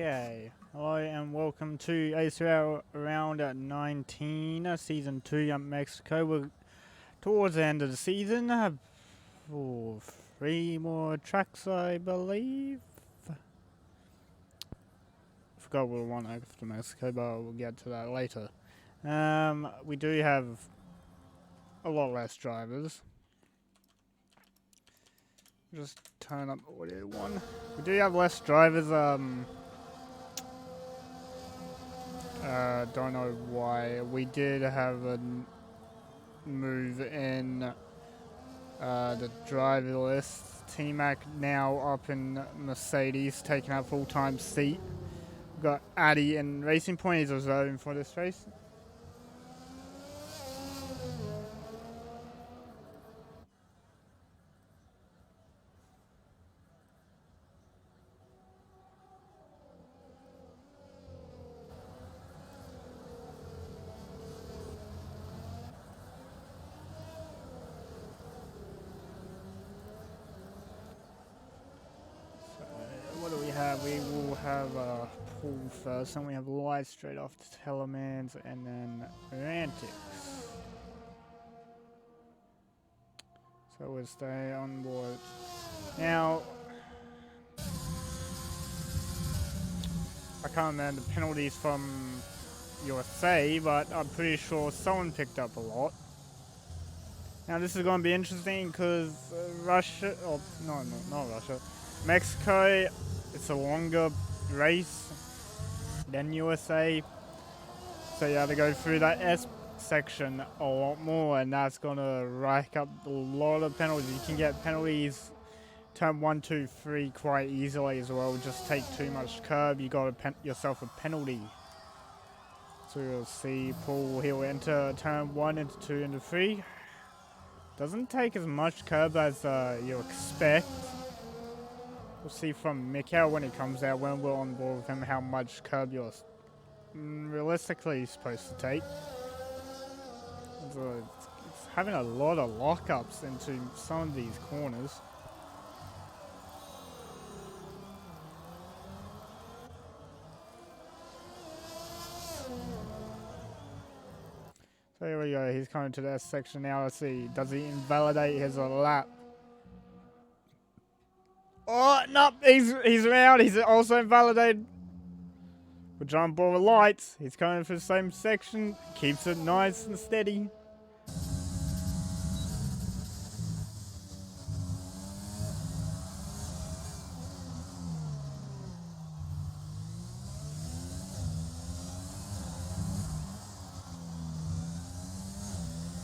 Okay, hello and welcome to ACRL round at 19, season 2 at Mexico. We're towards the end of the season. For 3 more tracks, I believe. Forgot what one after Mexico, but we'll get to that later. We do have a lot less drivers. Just turn up audio 1. We do have less drivers, don't know why. We did have a move in the driver list. T-Mac now up in Mercedes, taking a full-time seat. We've got Addy and Racing Point is reserving for this race. What do we have? We will have Paul first, and we have Light straight off to Telemans, and then Rantics. So we'll stay on board. Now, I can't remember the penalties from USA, but I'm pretty sure someone picked up a lot. Now this is going to be interesting because Russia, oh no, not Russia, Mexico, it's a longer race than USA, so you have to go through that S section a lot more, and that's going to rack up a lot of penalties. You can get penalties turn 1, 2, 3 quite easily as well. Just take too much curb, you got yourself a penalty. So you'll see Paul, he'll enter turn 1 into 2 into 3. Doesn't take as much curb as you expect. We'll see from Mikhail when he comes out, when we're on board with him, how much curb you're realistically supposed to take. So it's having a lot of lockups into some of these corners. So here we go, he's coming to that section now. Let's see, does he invalidate his lap? Oh, no, he's around. He's also invalidated. We're trying to board with lights. He's coming for the same section. Keeps it nice and steady.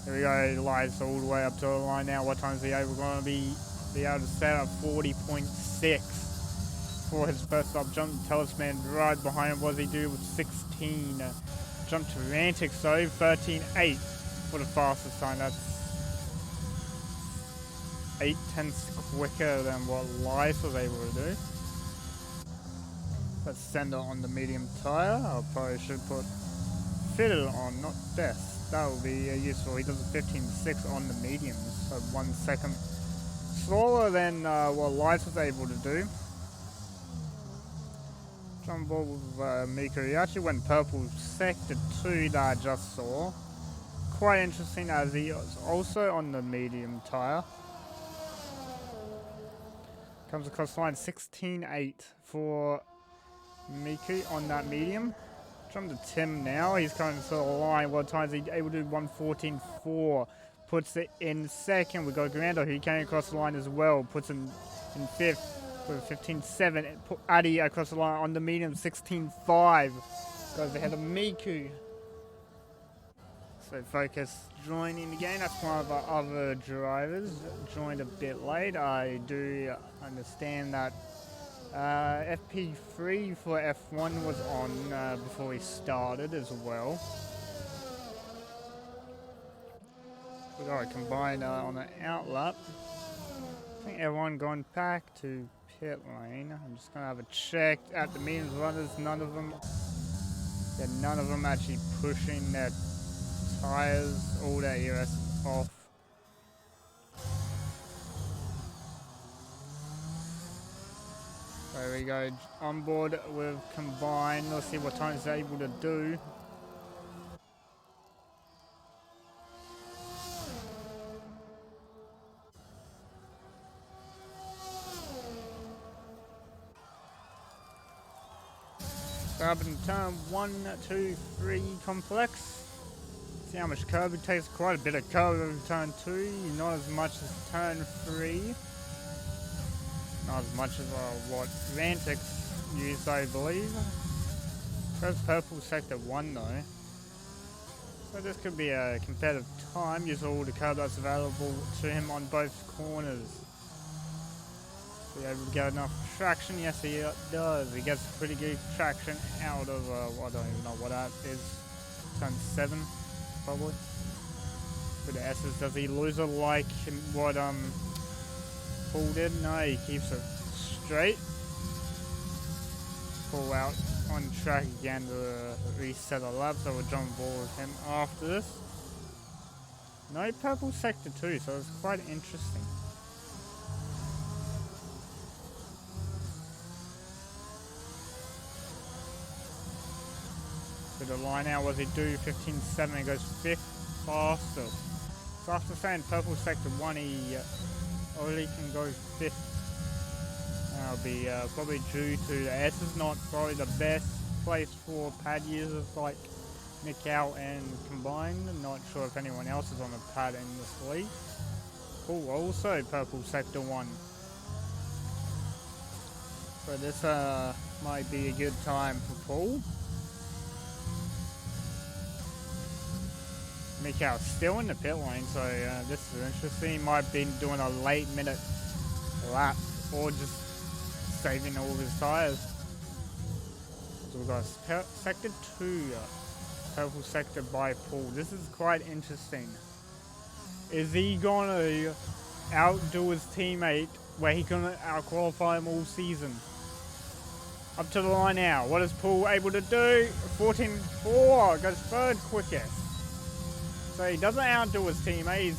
Here we go, lights all the way up to the line now. What time is he able to be able to set up 40.6 for his first stop jump? Talisman right behind him. What does he do with 16? Jump to Rantics though, 13.8 for the fastest time. That's 8/10 quicker than what Lice was able to do. Let's send it on the medium tire. I probably should put fitted on, not best. That will be useful. He does a 15.6 on the mediums, so 1 second slower than what Lights was able to do. Jump ball with Miku. He actually went purple sector 2 that I just saw. Quite interesting as he is also on the medium tire. Comes across the line 16.8 for Miku on that medium. Jump to Tim now. He's coming to the line. What time is he able to do? 1:14.4. Puts it in second. We've got Grando who came across the line as well. Puts him in fifth with 15.7. Put Addy across the line on the medium. 16.5. Goes ahead of Miku. So Focus joining again. That's one of our other drivers. Joined a bit late. I do understand that FP3 for F1 was on before we started as well. We got a combined on the outlap. I think everyone gone back to pit lane. I'm just gonna have a check at the mediums runners. None of them actually pushing their tires. All their ERS off. So There we go, on board with combined. Let's see what time he's able to do. Up in turn 1, 2, 3 complex. See how much curb it takes. Quite a bit of curb in turn 2. Not as much as turn 3. Not as much as what Vantex used, I believe. That's purple sector 1 though. So this could be a competitive time. Use all the curb that's available to him on both corners. Be able to get enough traction? Yes, he does. He gets pretty good traction out of, I don't even know what that is. Turn 7, probably. With the S's, does he lose it like what Paul did? No, he keeps it straight. Paul out on track again to reset the lap, so we'll jump aboard with him after this. No purple sector 2, so it's quite interesting. The line out, was he do 15.7, it goes 5th faster. So after saying purple sector 1, he only can go 5th. That'll be probably due to the S is not probably the best place for pad users like Mikau and combined. Not sure if anyone else is on a pad in this league. Cool, also purple sector 1. So this might be a good time for Paul. Mikau still in the pit lane, so this is interesting. He might be doing a late minute lap or just saving all of his tyres. So we've got sector 2, purple sector by Paul. This is quite interesting. Is he gonna outdo his teammate where he can out-qualify him all season? Up to the line now. What is Paul able to do? 14.4 goes third quickest. So he doesn't outdo his teammate, he's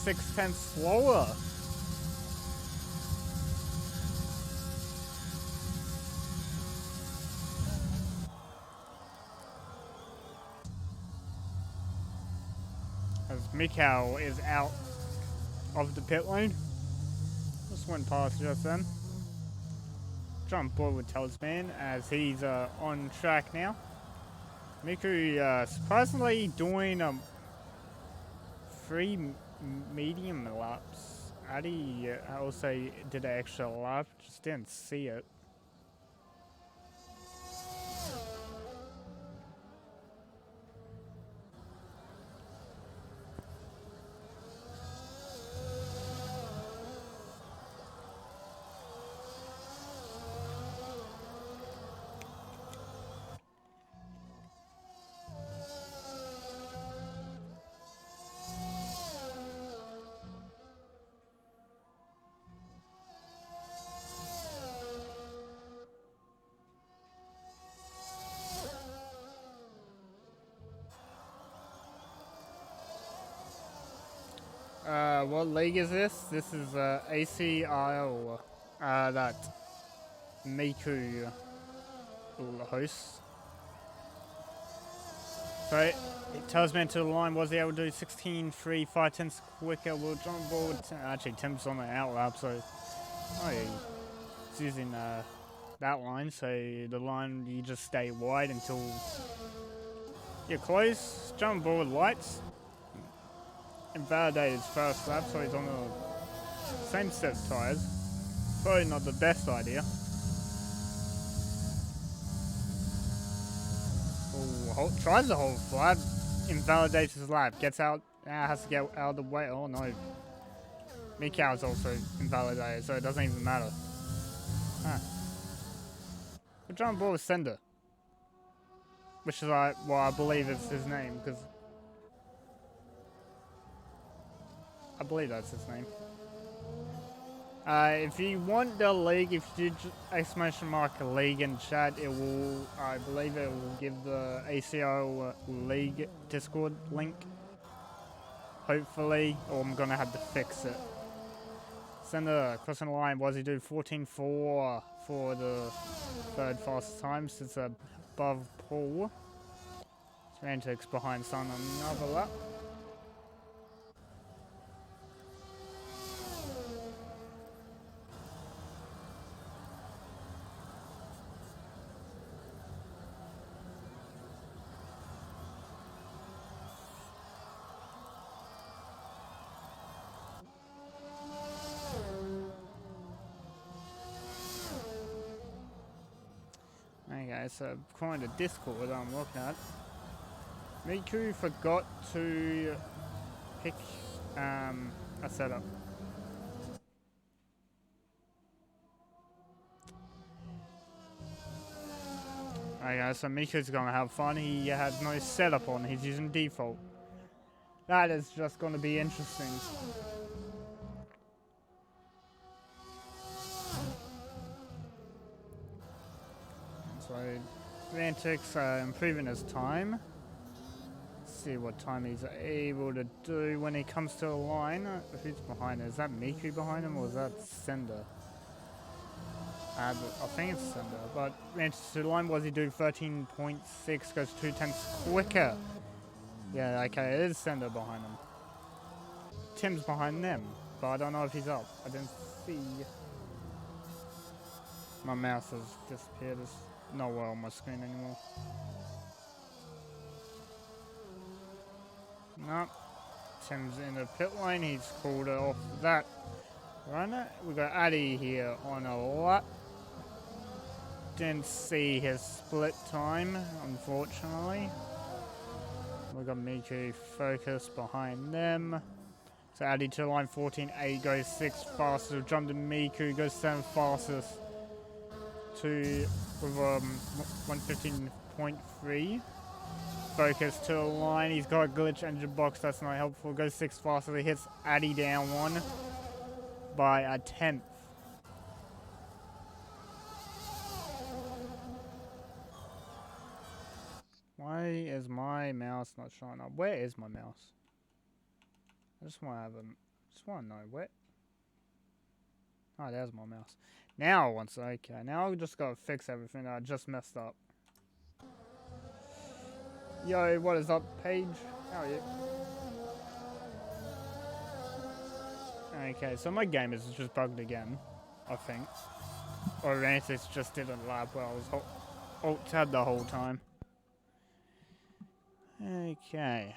6/10 slower. As Mikau is out of the pit lane. Just went past just then. Jump board with Talisman as he's on track now. Miku surprisingly doing 3 medium laps. Addy also did an extra lap, just didn't see it. What league is this? This is ACRL that Miku will host. So it tells me to the line, was he able to do 16.3, 5/10 quicker? We'll jump board. Actually, Tim's on the out lap, so he's using that line. So the line, you just stay wide until you're close. Jump board lights. Invalidate his first lap, so he's on the same set of tyres. Probably not the best idea. Ooh, tries to hold flat, invalidates his lap, gets out, has to get out of the way. Oh no. Mikau is also invalidated, so it doesn't even matter. Huh. We'll jump board with Sender, which is what I believe is his name, because I believe that's his name. If you want the league, if you exclamation mark league in chat, it will, I believe it will give the ACRL league Discord link. Hopefully, or I'm gonna have to fix it. Sender crossing the line. What does he do? 14.4 for the third fastest time since above Paul. Semantics behind Sun on another lap. Okay, so according to Discord I'm looking at, Miku forgot to pick a setup. Okay, so Miku's gonna have fun. He has no setup on, he's using default. That is just gonna be interesting. So, Semantics improving his time. Let's see what time he's able to do when he comes to the line. Who's behind him? Is that Miku behind him or is that Sender? I think it's Sender, but Semantics to the line, what does he do? 13.6, goes 2/10 quicker. Yeah, okay, it is Sender behind him. Tim's behind them, but I don't know if he's up. I didn't see. My mouse has disappeared. It's nowhere on my screen anymore. Nope. Tim's in the pit lane. He's called off that runner. We got Addy here on a lap. Didn't see his split time, unfortunately. We got Miku focused behind them. So Addy to line 14.8 goes 6 fastest. Jump to Miku goes 7 fastest. With 115.3. Focus to the line. He's got a glitch engine box. That's not helpful. Goes 6 faster. He hits Addy down 1 by a 10th. Why is my mouse not showing up? Where is my mouse? I just want to have just want to know where. Oh, there's my mouse. Now once okay. Now I just gotta fix everything that I just messed up. Yo, what is up, Paige? How are you? Okay, so my game is just bugged again, I think. Or Rantis just didn't lap well. I was alt-tab the whole time. Okay.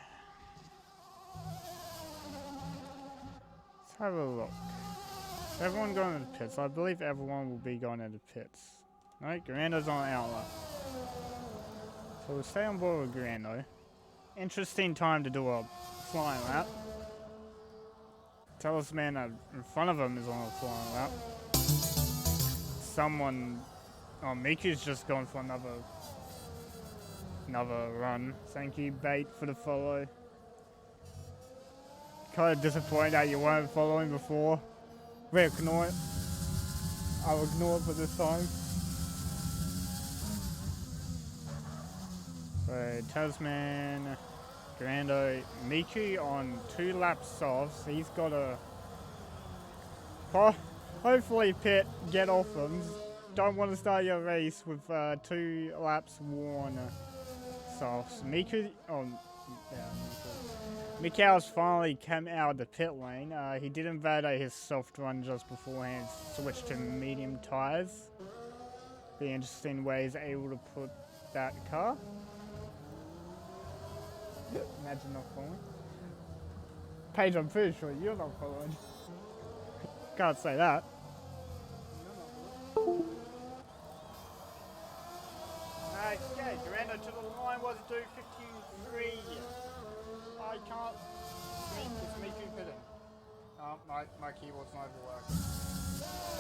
Let's have a look. Is everyone going into pits? I believe everyone will be going into pits. Alright, Grando's on outlap. So we'll stay on board with Grando. Interesting time to do a flying lap. Talisman in front of him is on a flying lap. Someone... Oh, Miku's just going for another run. Thank you, Bait, for the follow. Kind of disappointed that you weren't following before. We ignore it. I'll ignore it for this time. So, Tasman, Grando, Miku on 2 laps off. So he's got a... hopefully pit, get off him. Don't want to start your race with 2 laps worn softs. Miku... Oh, yeah, Mikau's finally come out of the pit lane. He did invalidate his soft run just beforehand, switched to medium tyres. Be interesting way he's able to put that car. Imagine not following. Paige, I'm pretty sure you're not following. Can't say that. Okay, Durando to the line, was it do 53? I can't. It's me too pitting. My keyboard's not even working.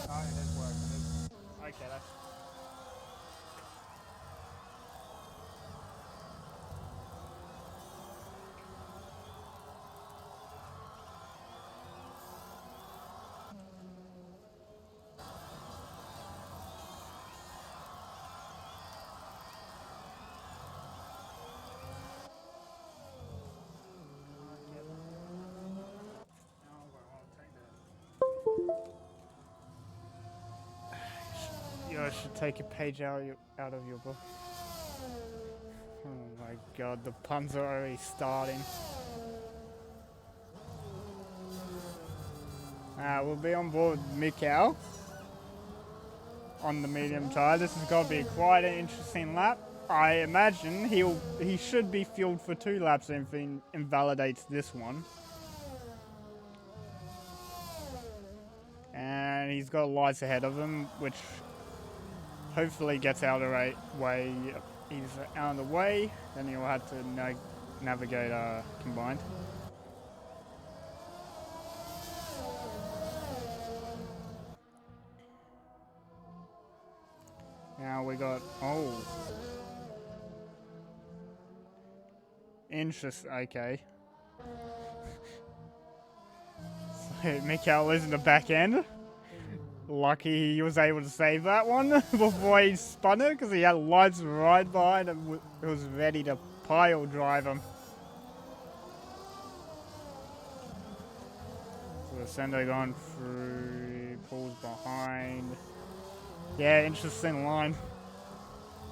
Oh, it is working. Okay, that's... should take a page out of your book. Oh my god, the puns are already starting. We'll be on board Mikkel on the medium tire. This is going to be quite an interesting lap. I imagine he should be fueled for 2 laps if he invalidates this one. And he's got lights ahead of him, which hopefully gets out of the way. He's out of the way, then he'll have to navigate combined. Now we got, interesting, okay. So Mikkel is in the back end. Lucky he was able to save that one before he spun it, because he had lights right behind him. He was ready to pile drive him. So the Sendo going through, pulls behind. Yeah, interesting line.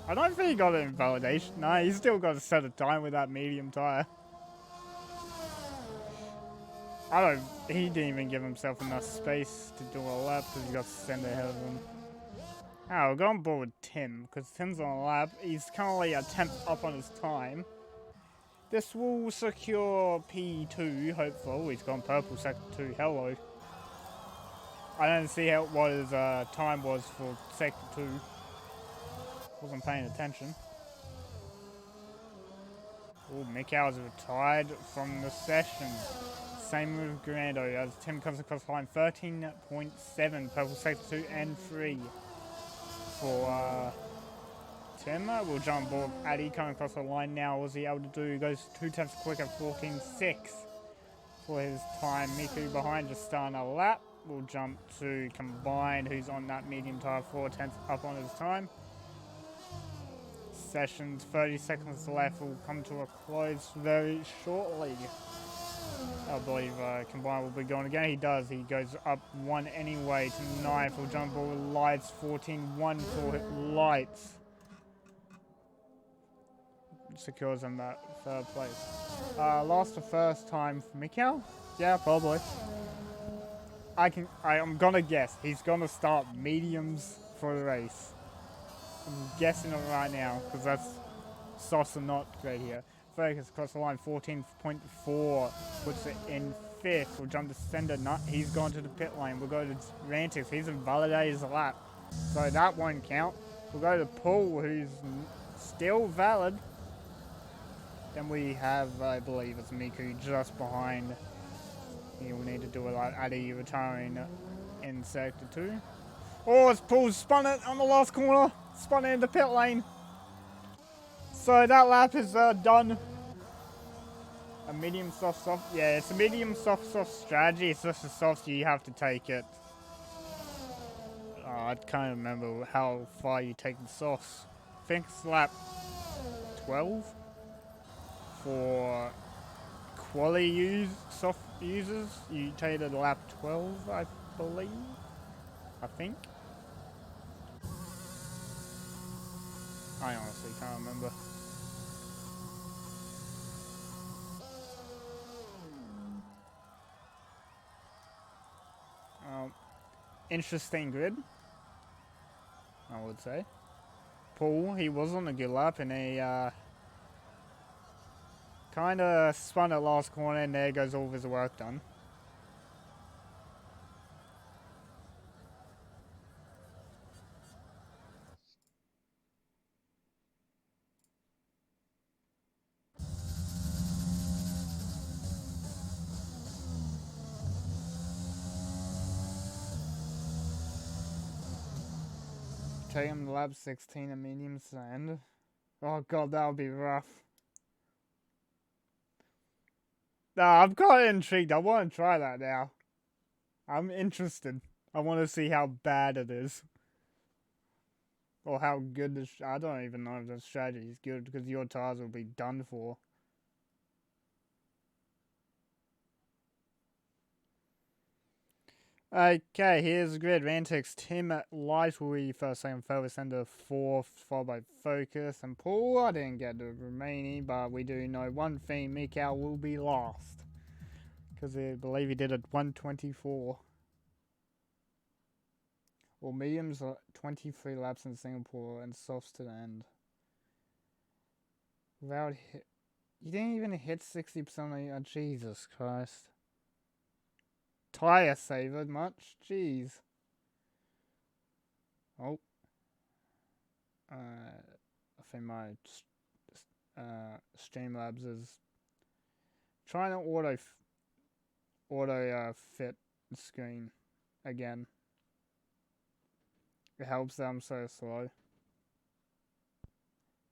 I don't think he got an invalidation. No, he's still got a set of time with that medium tire. He didn't even give himself enough space to do a lap because he got Sendo ahead of him. We'll go on board with Tim, because Tim's on a lap. He's currently a 10th up on his time. This will secure P2, hopefully. He's gone purple, sector 2. Hello. I don't see what his time was for sector 2. Wasn't paying attention. Oh, Mikkel's retired from the session. Same with Grando as Tim comes across the line. 13.7, purple sector 2 and 3. For Tim, we'll jump board. Addy coming across the line now. Was he able to do? He goes 2 tenths quicker, 14.6 for his time. Miku behind, just starting a lap. We'll jump to Combined, who's on that medium tire, 4 tenths up on his time. Sessions, 30 seconds left, will come to a close very shortly. I believe Combined will be going again. He does. He goes up 1 anyway to 9 for jump ball with lights. 14.1 for lights. Secures him that 3rd place. Lost the first time for Mikkel? Yeah, probably. I'm gonna guess. He's gonna start mediums for the race. I'm guessing it right now, because that's softs are not great here. Focus across the line, 14.4, puts it in 5th. We'll jump to Sender Nut. He's gone to the pit lane. We'll go to Rantix. He's invalidated his lap, so that won't count. We'll go to Paul, who's still valid. Then we have, I believe it's Miku just behind. He'll need to do a like Addy retiring in sector 2. Oh, it's Paul spun it on the last corner. Spun it in the pit lane. So that lap is done. A medium soft. Yeah, it's a medium soft strategy. It's just a soft, so you have to take it. I can't remember how far you take the softs. I think it's lap 12 for quality soft users. You take it lap 12, I believe. I think. I honestly can't remember. Interesting grid, I would say. Paul, he was on a good lap and he kind of spun at last corner, and there goes all of his work done. Take him to lap 16 at medium sand. Oh god, that would be rough. Nah, I'm kind of intrigued. I want to try that now. I'm interested. I want to see how bad it is. Or how good the... I don't even know if the strategy is good, because your tires will be done for. Okay, here's the grid. Rantex, Tim at Lightwee, first, second, third, Sender, fourth, followed by Focus and Paul. I didn't get the remaining, but we do know one thing, Mikau will be last. Because I believe he did it 124. Well, mediums are 23 laps in Singapore and softs to the end. Without hit. You didn't even hit 60% of Jesus Christ. Tire saver much? Jeez. Oh. I think my Streamlabs is trying to auto fit the screen again. It helps that I'm so slow.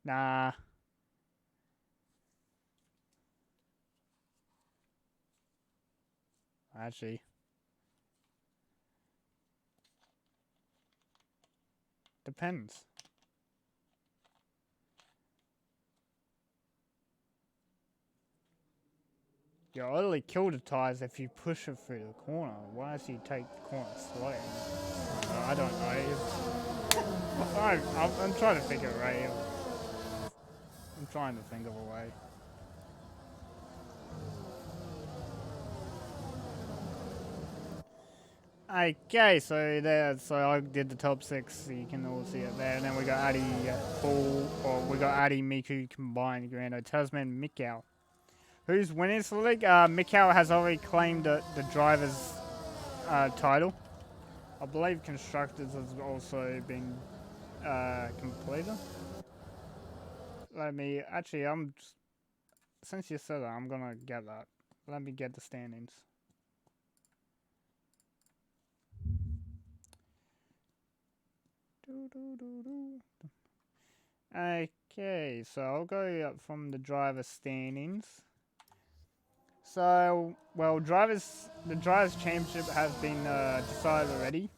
Nah. Actually. Depends. You only kill the tires if you push it through the corner. Why does he take the corner slow? I don't know. I'm trying to figure it out. I'm trying to think of a way. Okay, so I did the top 6, so you can all see it there. And then we got Addy, Paul, or we got Addy, Miku combined, Grando, Tasman, Mikau. Who's winning this league? Mikau has already claimed the driver's title. I believe Constructors has also been completed. Since you said that, I'm gonna get that. Let me get the standings. Okay, so I'll go up from the driver standings. So, well, the drivers' championship has been decided already.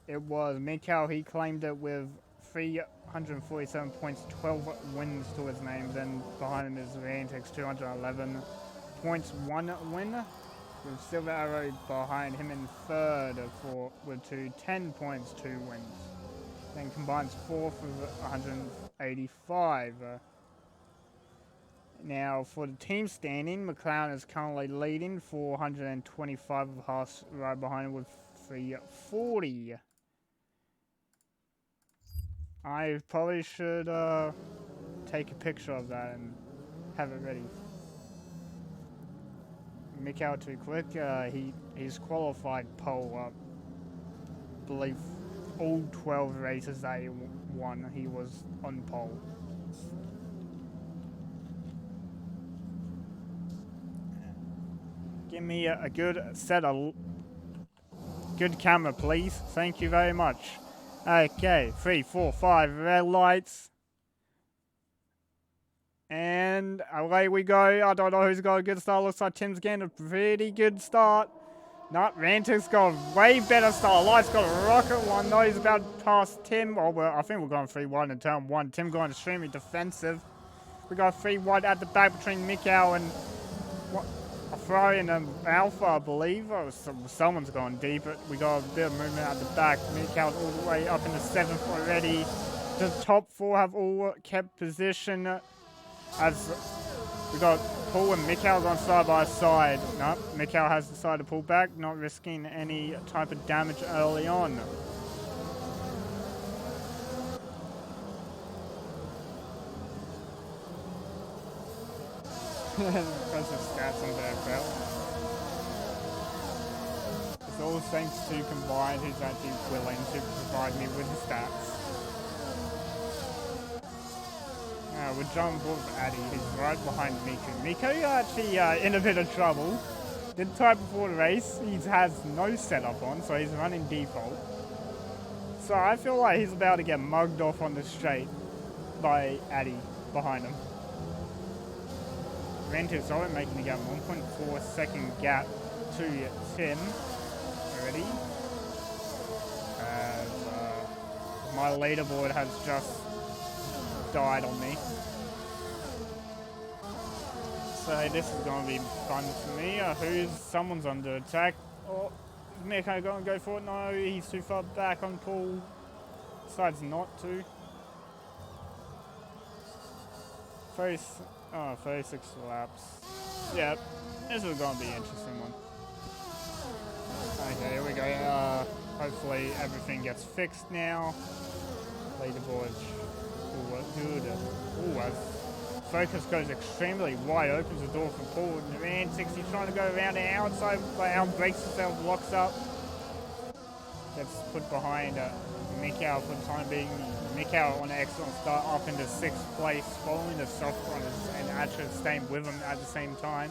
It was Mikau, he claimed it with 347 points, 12 wins to his name. Then behind him is Rantex, 211 points, 1 win. With Silver Arrow behind him in third with 10 points, 2 wins. Then combines fourth with 185. Now, for the team standing, McLaren is currently leading 425 of Haas right behind him with 340. I probably should take a picture of that and have it ready. Mikau too quick. He's qualified pole up. I believe all 12 races that he won, he was on pole. Give me a good set of good camera, please. Thank you very much. Okay, 3, 4, 5 red lights. And away we go. I don't know who's got a good start. Looks like Tim's getting a pretty good start. No, Rantic's got a way better start. Light's got a rocket one. No, he's about to pass Tim. Oh, well, I think we're going 3-1 in turn 1. Tim going extremely defensive. We got 3-1 at the back between Mikau and a Ferrari and an Alpha, I believe. Oh, someone's going deep. We got a bit of movement at the back. Mikau's all the way up in the 7th already. The top 4 have all kept position. As we got Paul and Mikau on side by side. No, Mikau has decided to pull back, not risking any type of damage early on. Impressive stats on their belt. It's all thanks to Combined, who's actually willing to provide me with the stats. We're jumping forward for Addy, who's right behind Miku. Miku actually in a bit of trouble. Did try before the race. He has no setup on, so he's running default. So I feel like he's about to get mugged off on the straight by Addy behind him. Rentis already making the gap, 1.4 second gap to Tim already. As my leaderboard has just died on me. So this is going to be fun for me. Someone's under attack. Oh, Miko going to go for it? No, he's too far back on Paul. Decides not to. 36 laps. Yep, this is going to be an interesting one. Okay, here we go. Hopefully everything gets fixed now. Leaderboard. Good. Ooh, as Focus goes extremely wide, opens the door for Paul. And 60 trying to go around the outside, but outbreaks himself, locks up. Gets put behind Mikau for the time being. Mikau on an excellent start up into 6th place, following the soft runners and actually staying with them at the same time.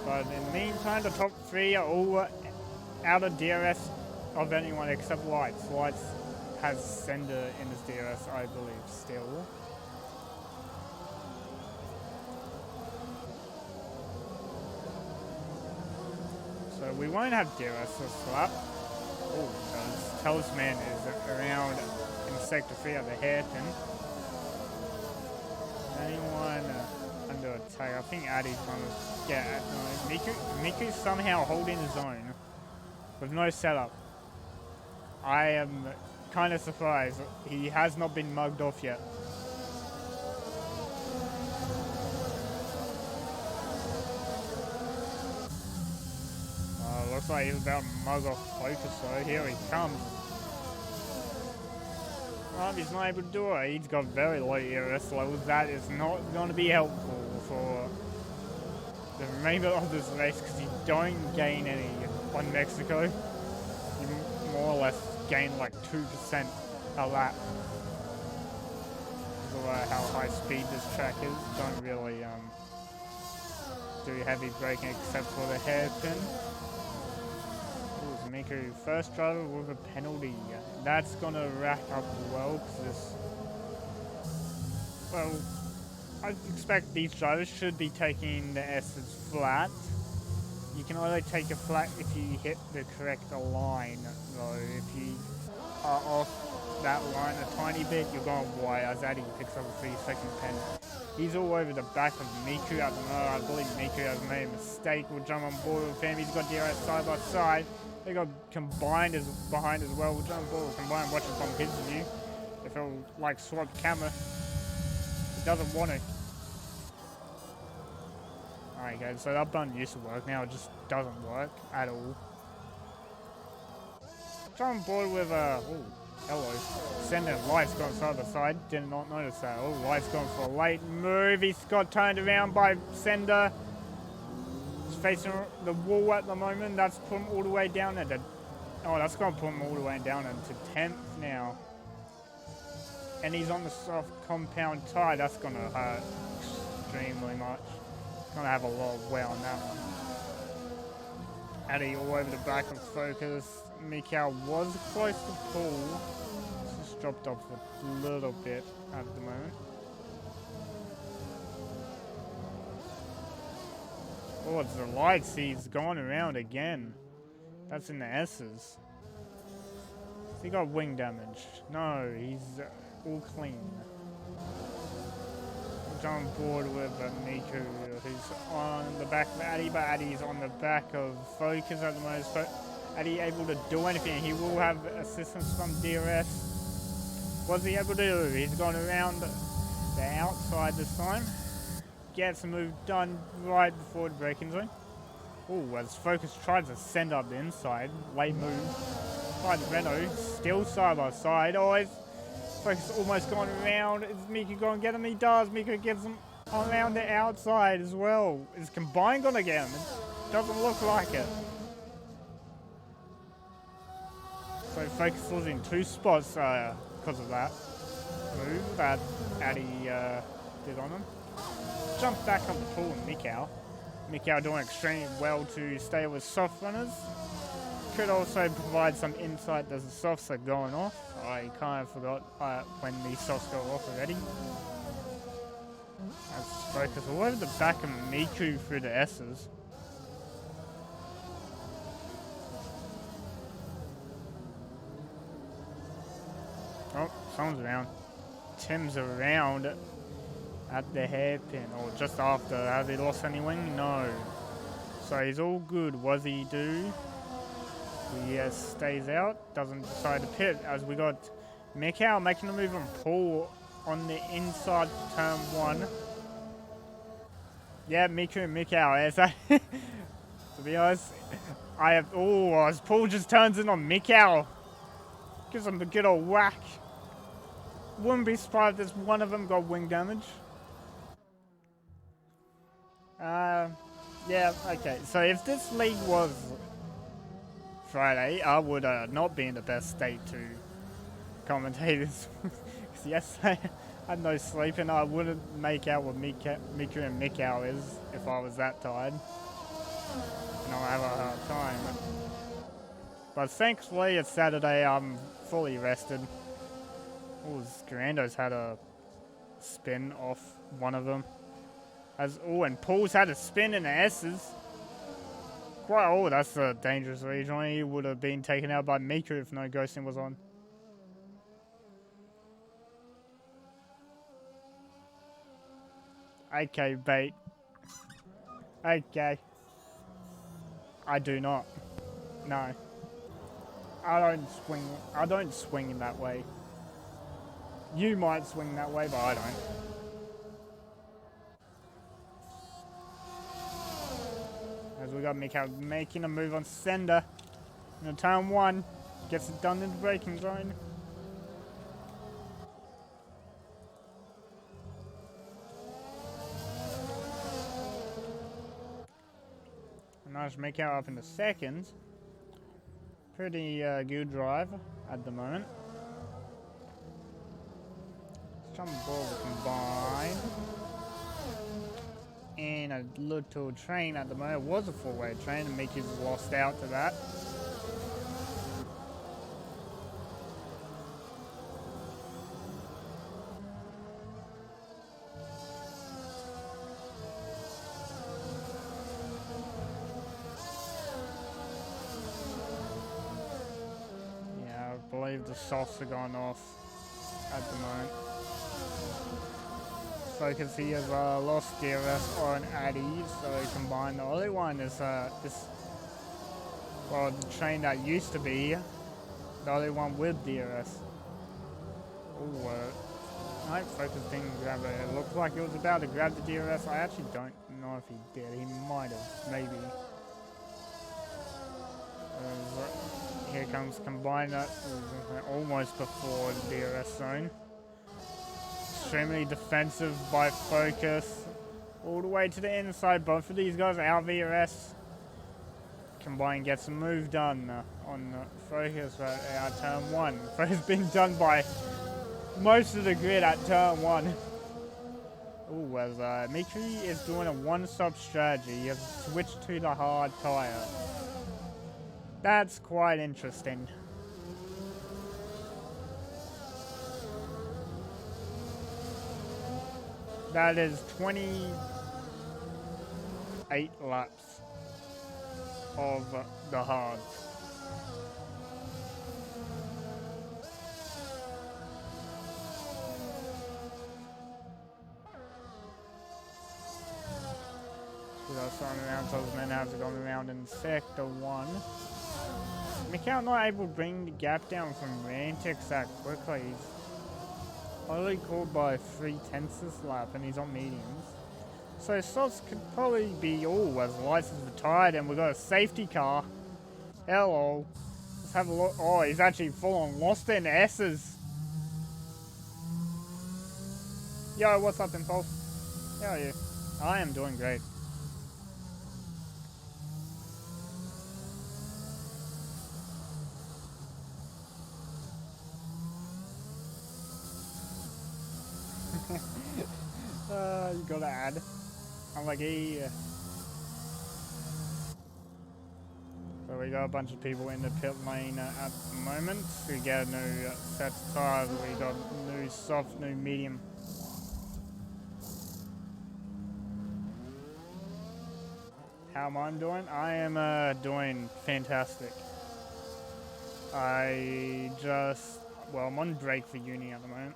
But in the meantime, the top 3 are all out of DRS of anyone except Lights. Lights has Sender in his DRS, I believe, still. So we won't have DRS this lap. Oh, because Talisman is around in Sector 3 at the hairpin. Anyone under attack? I think Addy's going to get at Miku's somehow holding his own with no setup. I am kind of surprised. He has not been mugged off yet. Looks like he's about to mug off Focus, so here he comes. Well, he's not able to do it. He's got very low ERS levels. That is not going to be helpful for the remainder of this race because you don't gain any on Mexico. You more or less gain like 2% a lap. Because of how high speed this track is. Don't really do heavy braking except for the hairpin. Miku, first driver with a penalty. That's gonna rack up well, because well, I expect these drivers should be taking the S's flat. You can only take a flat if you hit the correct line, though. If you are off that line a tiny bit, you're going wide, as Addy picks up a 3-second pen. He's all over the back of Miku at the moment. I believe Miku has made a mistake. We'll jump on board with him. He's got DRS side by side. They got combined as behind as well. We'll jump on board with combined. Watch it from his view. If it'll like swap camera, it doesn't want to. Alright guys, so that button used to work. Now it just doesn't work at all. Jump on board with oh, hello. Sending Lights going side by side. Did not notice that. Oh, Lights going for a late move. He's got turned around by Sender. He's facing the wall at the moment. That's put him all the way down at the... Oh, that's going to put him all the way down into 10th now. And he's on the soft compound tire. That's going to hurt extremely much. Going to have a lot of wear on that one. Addy all over the back of Focus. Mikau was close to Paul. Just dropped off a little bit at the moment. Oh, it's the Lights. He's gone around again. That's in the S's. He got wing damage. No, he's all clean. On board with Miku, who's on the back of Addy, but Addy's on the back of Focus at the moment. But Addy able to do anything? He will have assistance from DRS. What's he able to do? He's gone around the outside this time. Gets a move done right before the braking zone. Oh, as Focus tries to send up the inside. Late move by the Renault. Still side by side. Oh, Focus almost gone around. Is Miku going to get him? He does. Miku gets him around the outside as well. Is Combined going to get him? It doesn't look like it. So Focus losing 2 spots because of that move that Addy did on him. Jump back on the pool and Mikau. Mikau doing extremely well to stay with soft runners. Could also provide some insight as the softs are going off. I kind of forgot when the softs go off already. Let's Focus all over the back of Miku through the S's. Oh, someone's around. Tim's around at the hairpin, or just after. Have he lost any wing? No. So he's all good. What's he do? He stays out, doesn't decide to pit, as we got Mikau making a move on Paul on the inside turn 1. Yeah, Miku and Mikau. Is that to be honest, I have. Oh, as Paul just turns in on Mikau, gives him a good old whack. Wouldn't be surprised if one of them got wing damage. Yeah, okay. So if this league was Friday, I would not be in the best state to commentate this. Because yes, I had no sleep and I wouldn't make out what Miku and Mikau is if I was that tired. And I'll have a hard time. But thankfully, it's Saturday, I'm fully rested. Oh, Grando's had a spin off one of them. And Paul's had a spin in the S's. Quite, that's a dangerous region. He would have been taken out by Miku if no ghosting was on. Okay, bait. Okay. I do not. No. I don't swing in that way. You might swing that way, but I don't. As we got Mikau making a move on Sender. In turn 1. Gets it done in the braking zone. Nice Mikau up in the second. Pretty good drive at the moment. Some ball combined. And a little train at the moment. It was a four-way train and Mickey's lost out to that. Yeah, I believe the softs are gone off at the moment. Focus here has lost DRS on Addy, so combined. The other one is the train that used to be the other one with DRS. Oh, no, Focus didn't grab it. It looked like it was about to grab the DRS. I actually don't know if he did. He might have, maybe. Here comes combined, almost before the DRS zone. Extremely defensive by Focus. All the way to the inside. Both of these guys are out VRS. Combine gets a move done on Focus at turn 1. Focus being done by most of the grid at turn 1. Ooh, as Mikri is doing a one-stop strategy. He has switched to the hard tire. That's quite interesting. That is 28 laps of the hards. So that's on around, so those men have gone around in sector 1. Mikau not able to bring the gap down from Rantex that quickly. He's only called by 3/10 this lap and he's on mediums. So softs could probably be all as lights is retired and we've got a safety car. Hello. Let's have a look. Oh, he's actually full on lost in S's. Yo, what's up, Impulse? How are you? I am doing great. You gotta add. I'm like, hey. So we got a bunch of people in the pit lane at the moment. We get a new set of tires. We got new soft, new medium. How am I doing? I am doing fantastic. I'm on break for uni at the moment.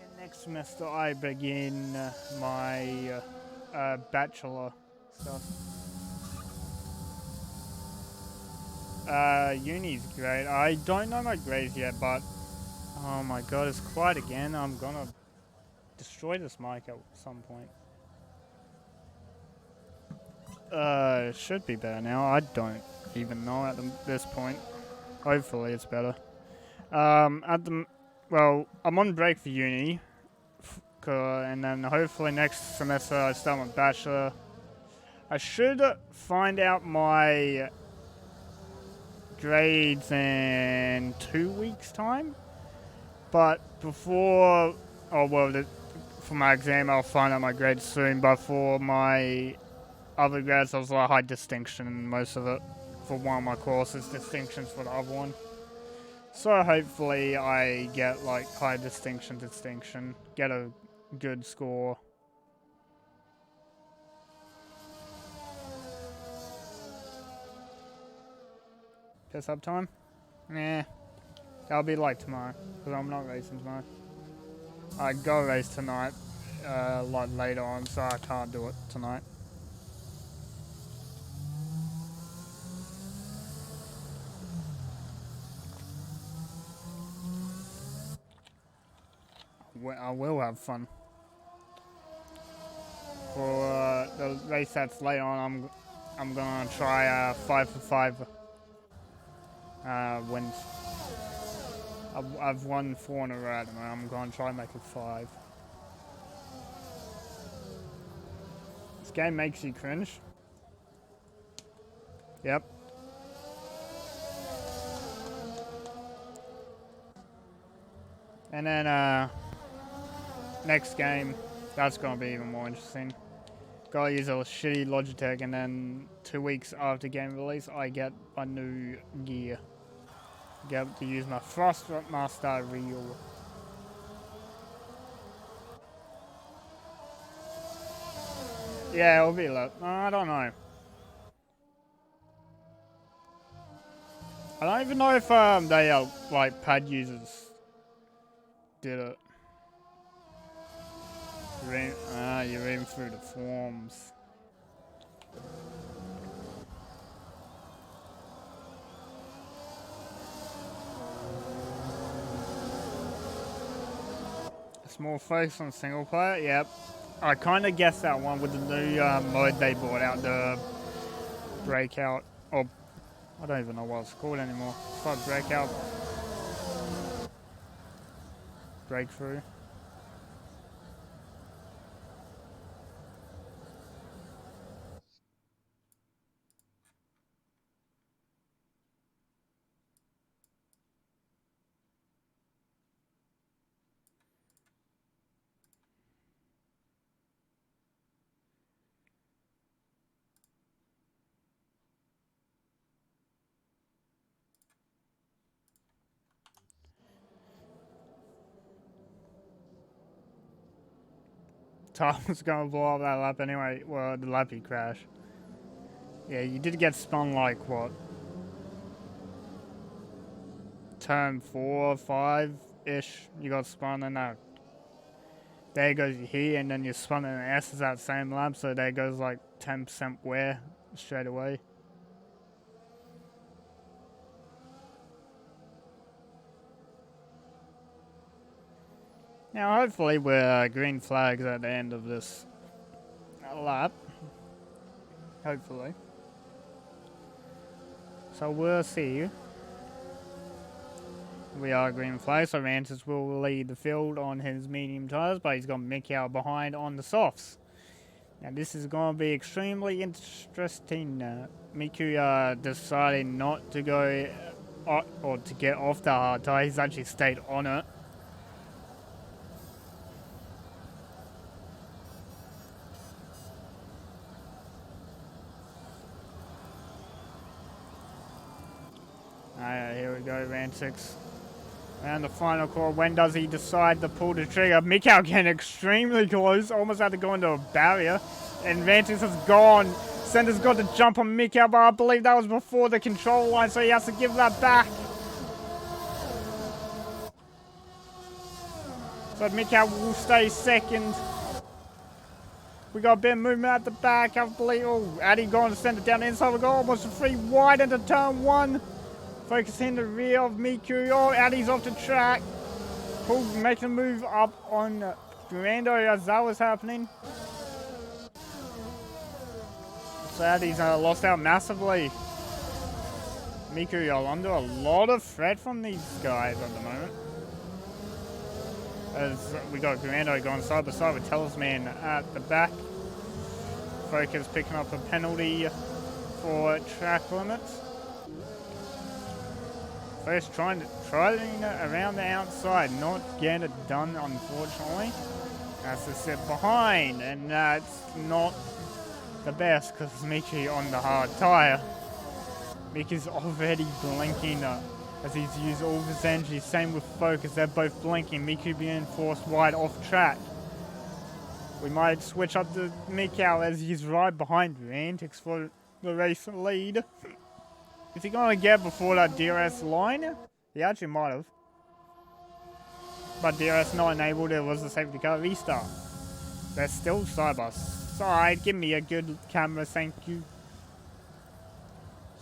And next semester I begin my bachelor stuff. Uni's great. I don't know my grades yet, but oh my god, it's quiet again. I'm gonna destroy this mic at some point. It should be better now. I don't even know at this point. Hopefully it's better. Well, I'm on break for uni, and then hopefully next semester I start my bachelor. I should find out my grades in 2 weeks' time, but before, for my exam I'll find out my grades soon, but for my other grades I was like high distinction most of it. For one of my courses, distinctions for the other one. So hopefully I get like high distinction, get a good score. Piss up time? Nah. That'll be like tomorrow, because I'm not racing tomorrow. I go race tonight, like later on, so I can't do it tonight. I will have fun. For the race that's later on, I'm gonna try 5 for 5 wins. I've won 4 in a row, and I'm gonna try and make it 5. This game makes you cringe. Yep. And then next game, that's gonna be even more interesting. Gotta use a shitty Logitech, and then 2 weeks after game release, I get a new gear. Get to use my Thrustmaster reel. Yeah, it'll be lit. I don't know. I don't even know if they like pad users did it. You're reading through the forms. Small focus on single player, yep. I kind of guessed that one with the new mode they brought out, the breakout, or I don't even know what it's called anymore. It's like breakout, breakthrough. Tom was gonna blow up that lap anyway. Well, the lap he crashed. Yeah, you did get spun like what? Turn 4, 5-ish. You got spun, and there goes your heat, and then you spun in an S is that same lap, so there goes like 10% wear straight away. Now, hopefully, we're green flags at the end of this lap. Hopefully. So we'll see. We are green flags, so Rantis will lead the field on his medium tyres, but he's got Mick out behind on the softs. Now, this is going to be extremely interesting. Miku decided not to go or to get off the hard tyre. He's actually stayed on it. Here we go, Rantix. And the final call, when does he decide to pull the trigger? Mikau getting extremely close, almost had to go into a barrier. And Rantix has gone. Sender's got to jump on Mikau, but I believe that was before the control line, so he has to give that back. So Mikau will stay second. We got a bit of movement at the back. I believe. Oh, Addy going to send it down the inside. We got almost a free wide into turn one. Focusing the rear of Miku. Oh, Addy's off the track. Paul making a move up on Durando as that was happening. So Addy's lost out massively. Miku, you're under a lot of threat from these guys at the moment. As we got Durando going side by side with Talisman at the back. Focus picking up a penalty for track limits. First trying around the outside, not getting it done unfortunately. Has to sit behind, and that's not the best because Mickey on the hard tyre. Mickey's already blinking as he's used all of his energy. Same with Focus, they're both blinking. Mickey being forced wide off track. We might switch up to Mikau as he's right behind Antics for the race lead. Is he going to get before that DRS line? He actually might have. But DRS not enabled, it was a safety car restart. They're still side by side. Give me a good camera, thank you.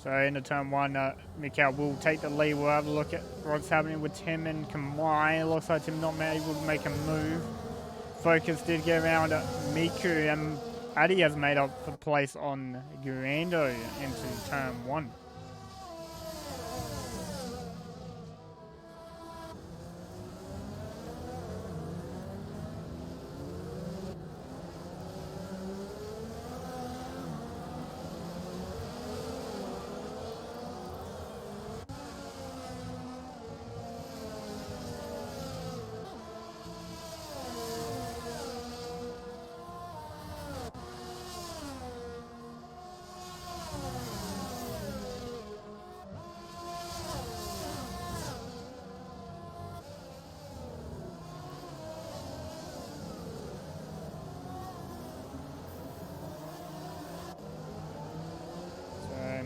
So into turn one, Mikau will take the lead. We'll have a look at what's happening with Tim and Kamai. Looks like Tim not able to make a move. Focus did get around Miku, and Addy has made up a place on Gurando into turn one.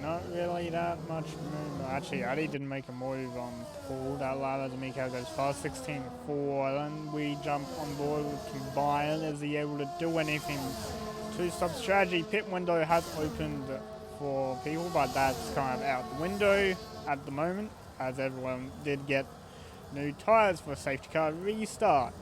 Not really that much movement. Actually, Addy didn't make a move on Paul. That allowed Mikau goes past 16-4. Then we jump on board with Combine. Is he able to do anything? Two-stop strategy. Pit window has opened for people, but that's kind of out the window at the moment, as everyone did get new tyres for a safety car restart.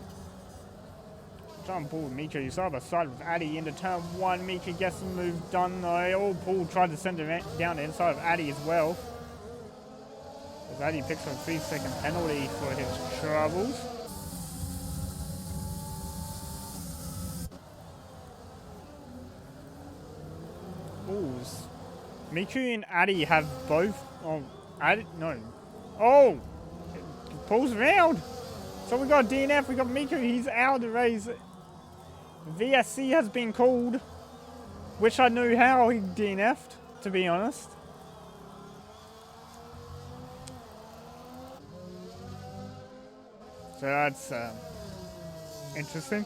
Trying to pull with Miku side by side with Addy into turn one. Miku gets the move done though. Oh, Paul tried to send it down the inside of Addy as well. As Addy picks up a 3-second penalty for his troubles. Ooh, Miku and Addy have both. Oh, Addy, no. Oh, Paul's around. So we got DNF, we got Miku, he's out of the race. VSC has been called. Wish I knew how he DNF'd, to be honest. So that's interesting.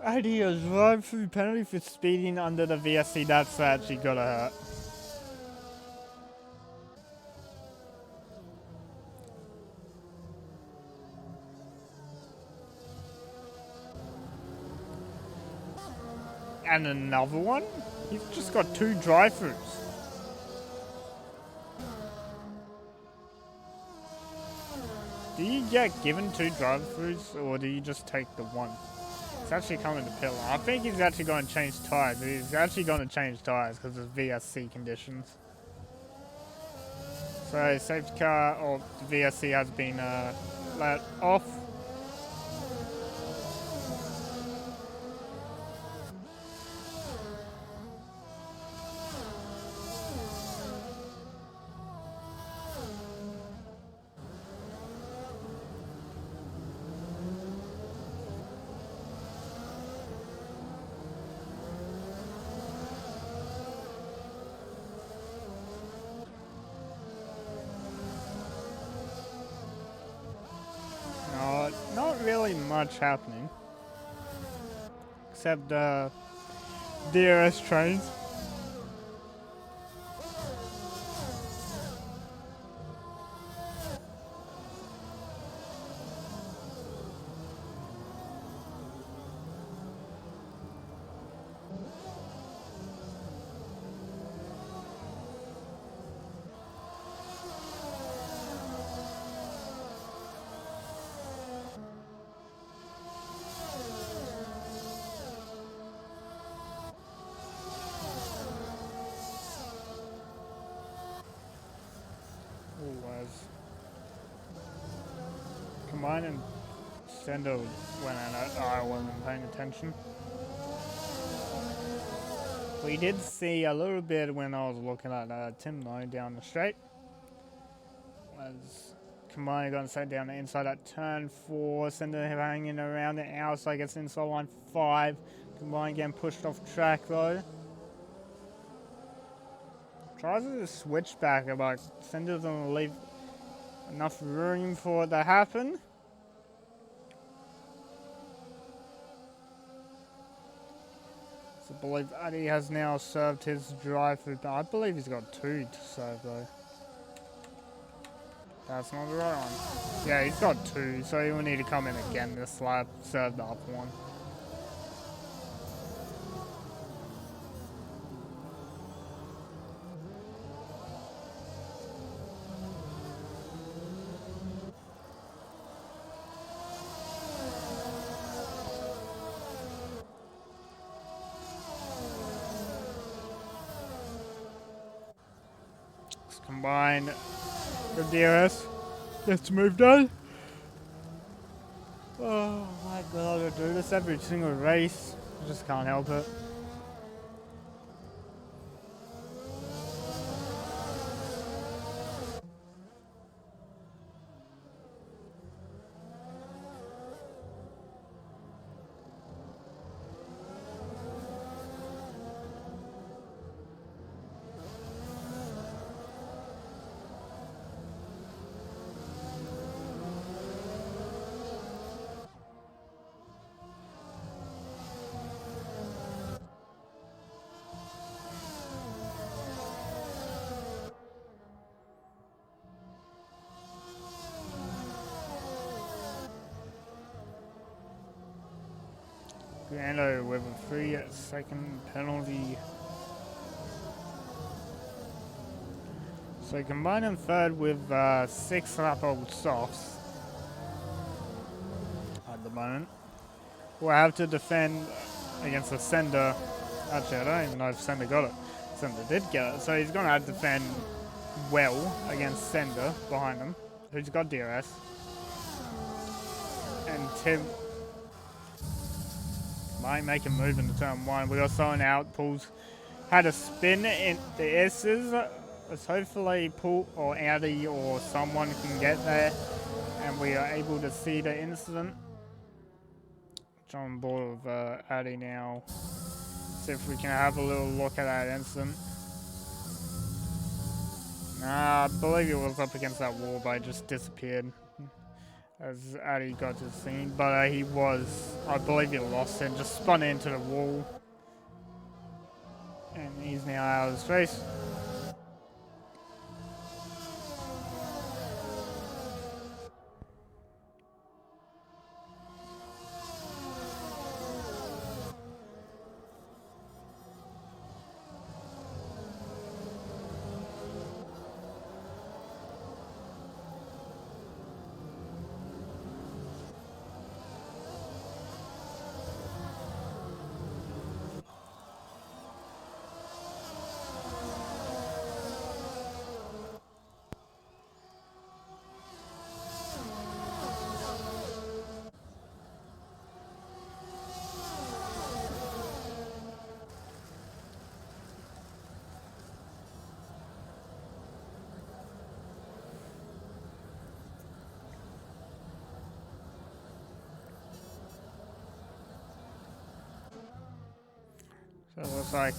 Addy has right through penalty for speeding under the VSC, that's actually gotta hurt. And another one? He's just got 2 drive-throughs. Do you get given 2 drive-throughs, or do you just take the one? It's actually coming to pillar. I think he's actually going to change tyres. He's actually going to change tyres because of VSC conditions. So safety car, or the VSC has been let off. Not really much happening. Except DRS trains. combine and sender went in. I wasn't paying attention. We did see a little bit when I was looking at Tim though down the straight. Was combine going straight down the inside at turn 4. Sender hanging around the outside, gets inside line 5. Combine getting pushed off track though. Tries to switch back, but Sender doesn't leave enough room for it to happen. So I believe Addy has now served his drive through, but I believe he's got 2 to serve though. That's not the right one. Yeah, he's got 2, so he will need to come in again this lap, serve the up one. Let's combine the DRS. Gets moved on. Oh my god, I do this every single race. I just can't help it. Grando with a 3-second penalty. So combine in third with 6 lap old softs at the moment. We'll have to defend against the Sender. Actually, I don't even know if Sender got it. Sender did get it, so he's going to have to defend well against Sender behind him, who's got DRS. And Tim might make a move into turn 1. We got someone out, pulls, had a spin in the S's. Let's hopefully Paul or Audi or someone can get there and we are able to see the incident. Jump on board with Audi now. See if we can have a little look at that incident. I believe it was up against that wall, but it just disappeared as Addy got to the scene. But he was, I believe he lost it, just spun into the wall. And he's now out of the race. So it looks like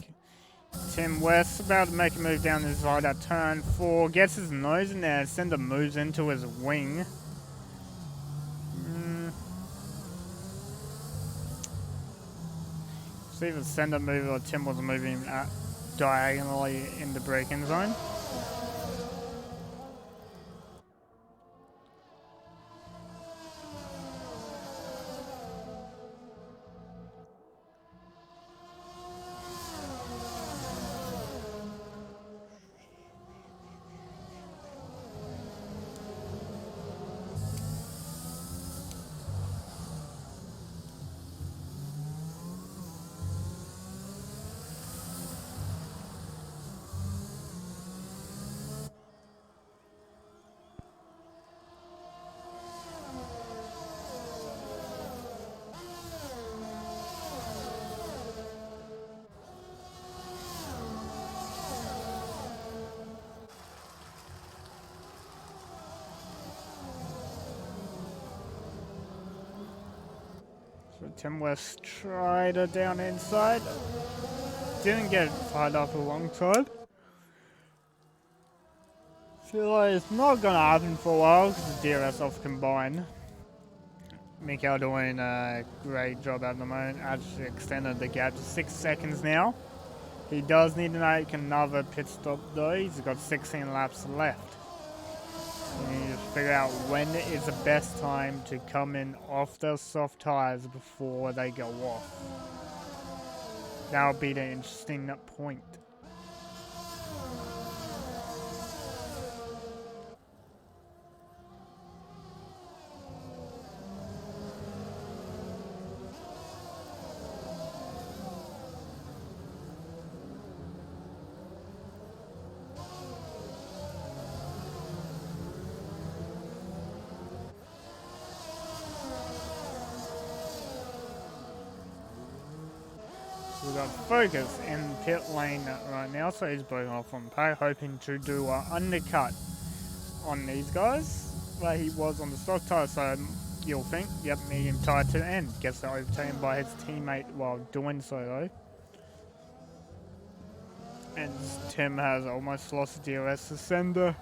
Tim West about to make a move down this side at turn 4. Gets his nose in there. Sender moves into his wing. See if it's Sender move or Tim was moving diagonally in the braking zone. So Tim West tried it down inside. Didn't get fired up alongside. Feel like it's not gonna happen for a while because the DRS off combined. Mikael doing a great job at the moment. Actually extended the gap to 6 seconds now. He does need to make another pit stop though. He's got 16 laps left. You need to figure out when is the best time to come in off those soft tires before they go off. That'll be the interesting point. We've got Focus in pit lane right now, so he's blowing off on pack, hoping to do an undercut on these guys, like he was on the stock tire, so you'll think, yep, medium tire to the end. Gets overtaken by his teammate while doing so though. And Tim has almost lost the DRS to Sender.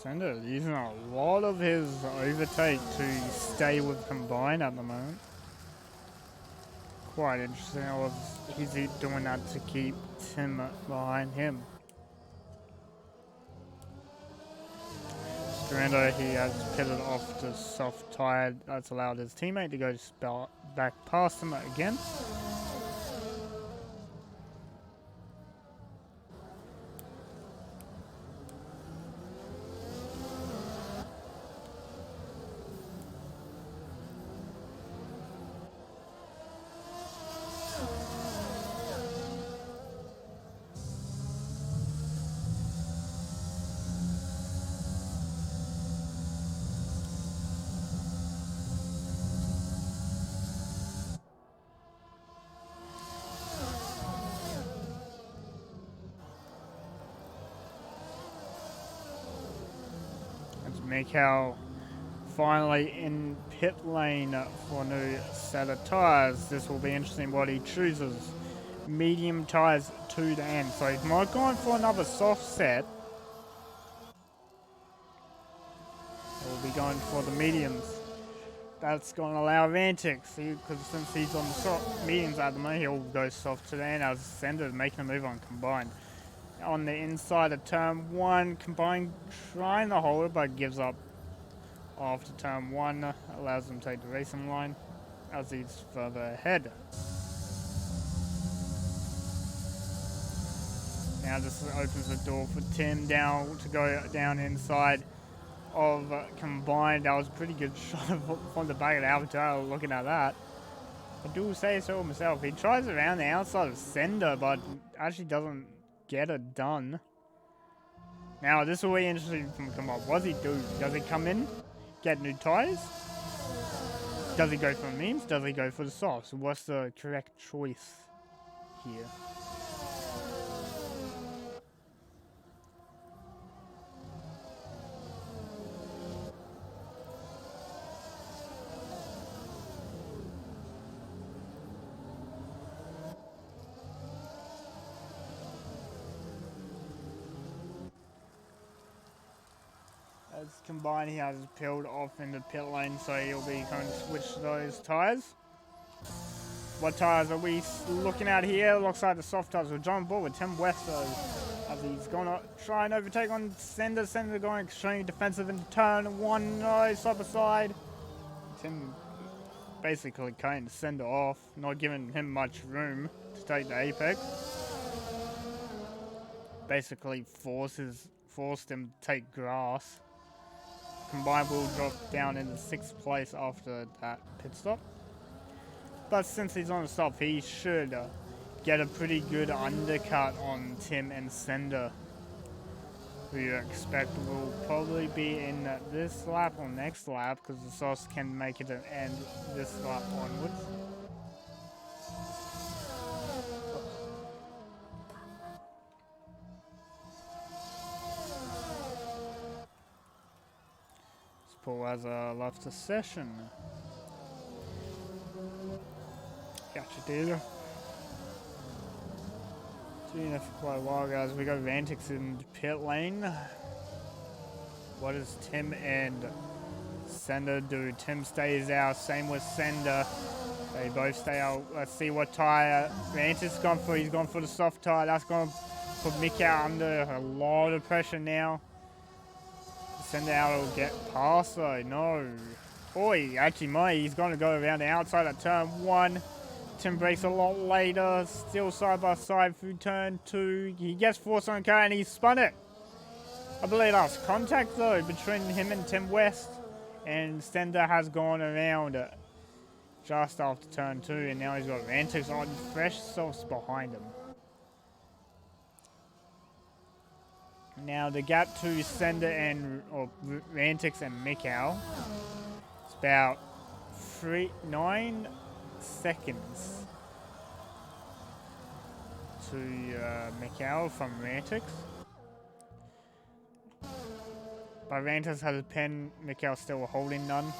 Sender using a lot of his overtake to stay with combine at the moment. Quite interesting how he's doing that to keep Tim behind him. Strando, he has pitted off the soft tire. That's allowed his teammate to go back past him again. Mikael finally in pit lane for a new set of tires. This will be interesting what he chooses. Medium tires to the end, so he's not going for another soft set. He'll be going for the mediums. That's going to allow antics, because since he's on the mediums at the moment, he'll go soft to the end as Sender making a move on combined. On the inside of turn 1, combined trying to hold it but gives up after turn 1, allows him to take the racing line as he's further ahead. Now this opens the door for Tim down to go down inside of combined. That was a pretty good shot from the back of the Avatar looking at that. I do say so myself. He tries around the outside of Sender but actually doesn't get it done. Now this will be interesting from come up. What does he do? Does he come in, get new tires? Does he go for the mediums? Does he go for the softs? What's the correct choice here? combined he has peeled off in the pit lane, so he'll be going to switch those tyres. What tyres are we looking at here? Looks like the soft tyres. We're John Bull with Tim West, so as he's going to try and overtake on Sender. Sender going extremely defensive into turn one. No, side side. Tim basically cutting Sender off, not giving him much room to take the apex. Basically forced him to take grass. Combined will drop down into 6th place after that pit stop. But since he's on the stop, he should get a pretty good undercut on Tim and Sender, who you expect will probably be in this lap or next lap, because the sauce can make it an end this lap onwards. Paul has left the session. Gotcha, dude. Doing it for quite a while, guys. We got Vantix in the pit lane. What does Tim and Sender do? Tim stays out. Same with Sender. They both stay out. Let's see what tyre Vantix gone for. He's gone for the soft tyre. That's going to put Mick out under a lot of pressure now. Sender out will get past though. No. Boy, actually might. He's going to go around the outside at turn 1. Tim breaks a lot later. Still side by side through turn 2. He gets forced on the car and he spun it. I believe that's contact though between him and Tim West. And Sender has gone around just after turn 2. And now he's got Vantix on fresh softs behind him. Now the gap to Sender and Vantix and Mikau is about 9 seconds to Mikau from Vantix. But Vantix has a pen, Mikau still holding none.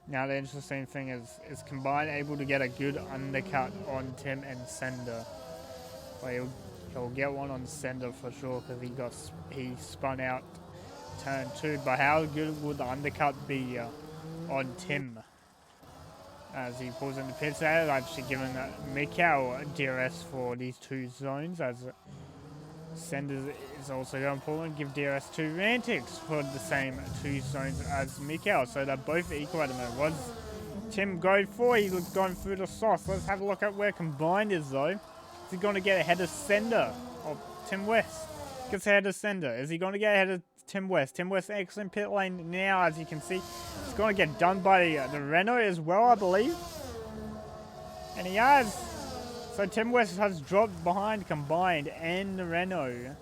Now the interesting thing is Combined able to get a good undercut on Tim and Sender. Well, he'll get one on Sender for sure because he spun out turn 2. But how good would the undercut be on Tim? As he pulls in the pits there, actually giving Mikau DRS for these 2 zones. As Sender is also going to pull and give DRS to Vantix for the same 2 zones as Mikau. So they're both equal at the moment. What does Tim go for? He's gone through the sauce. Let's have a look at where Combined is though. Is he going to get ahead of Sender or Tim West? Gets ahead of Sender. Is he going to get ahead of Tim West? Tim West excellent pit lane now, as you can see. He's going to get done by the Renault as well, I believe. And he has. So Tim West has dropped behind Combined and the Renault.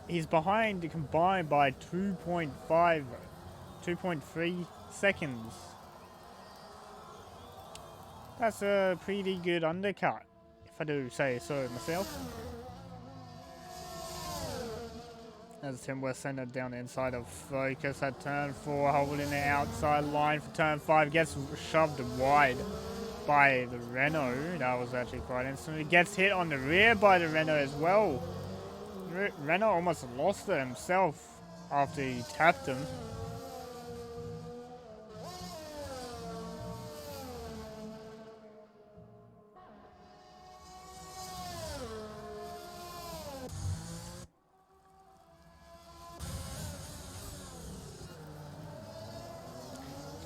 He's behind Combined by 2.3 seconds. That's a pretty good undercut, if I do say so myself. As Tim West sent it down the inside of Focus at turn 4, holding the outside line for turn 5, gets shoved wide by the Renault. That was actually quite instant. He gets hit on the rear by the Renault as well. Renault almost lost it himself after he tapped him.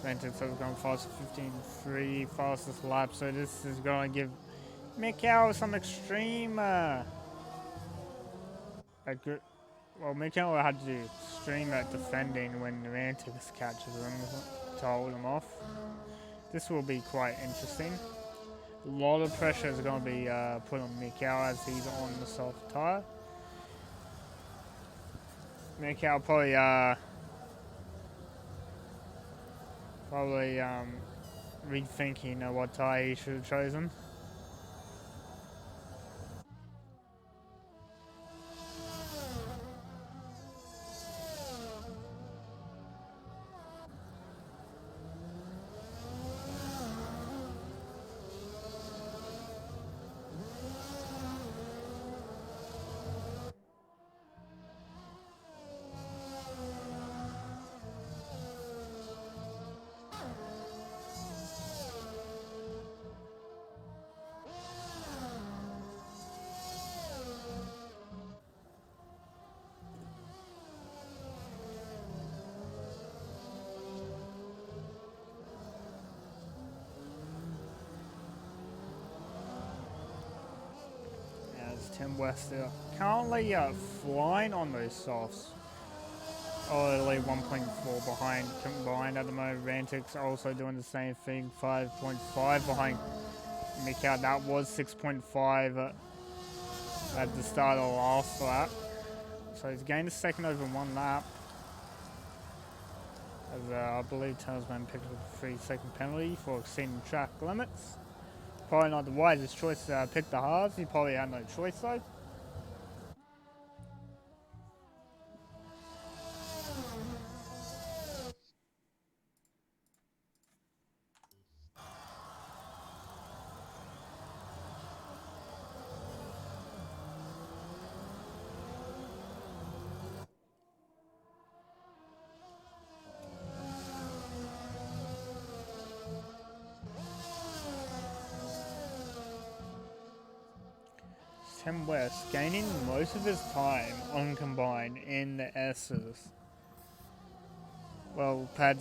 Vantix has gone fast 15.3, fastest lap, so this is going to give Mikau some extreme Mikau will have to do extreme at defending when Vantix catches him to hold him off. This will be quite interesting. A lot of pressure is going to be put on Mikau as he's on the soft tyre. Mikau probably rethinking what tyre he should have chosen. Tim West currently flying on those softs. Only 1.4 behind combined at the moment. Vantic's also doing the same thing, 5.5 behind Mikau. That was 6.5 at the start of the last lap. So he's gained a second over one lap. As I believe Talisman picked up a 3-second penalty for exceeding track limits. Probably not the wisest choice to pick the halves. He probably had no choice though. Tim West gaining most of his time on combined in the S's. Well, pad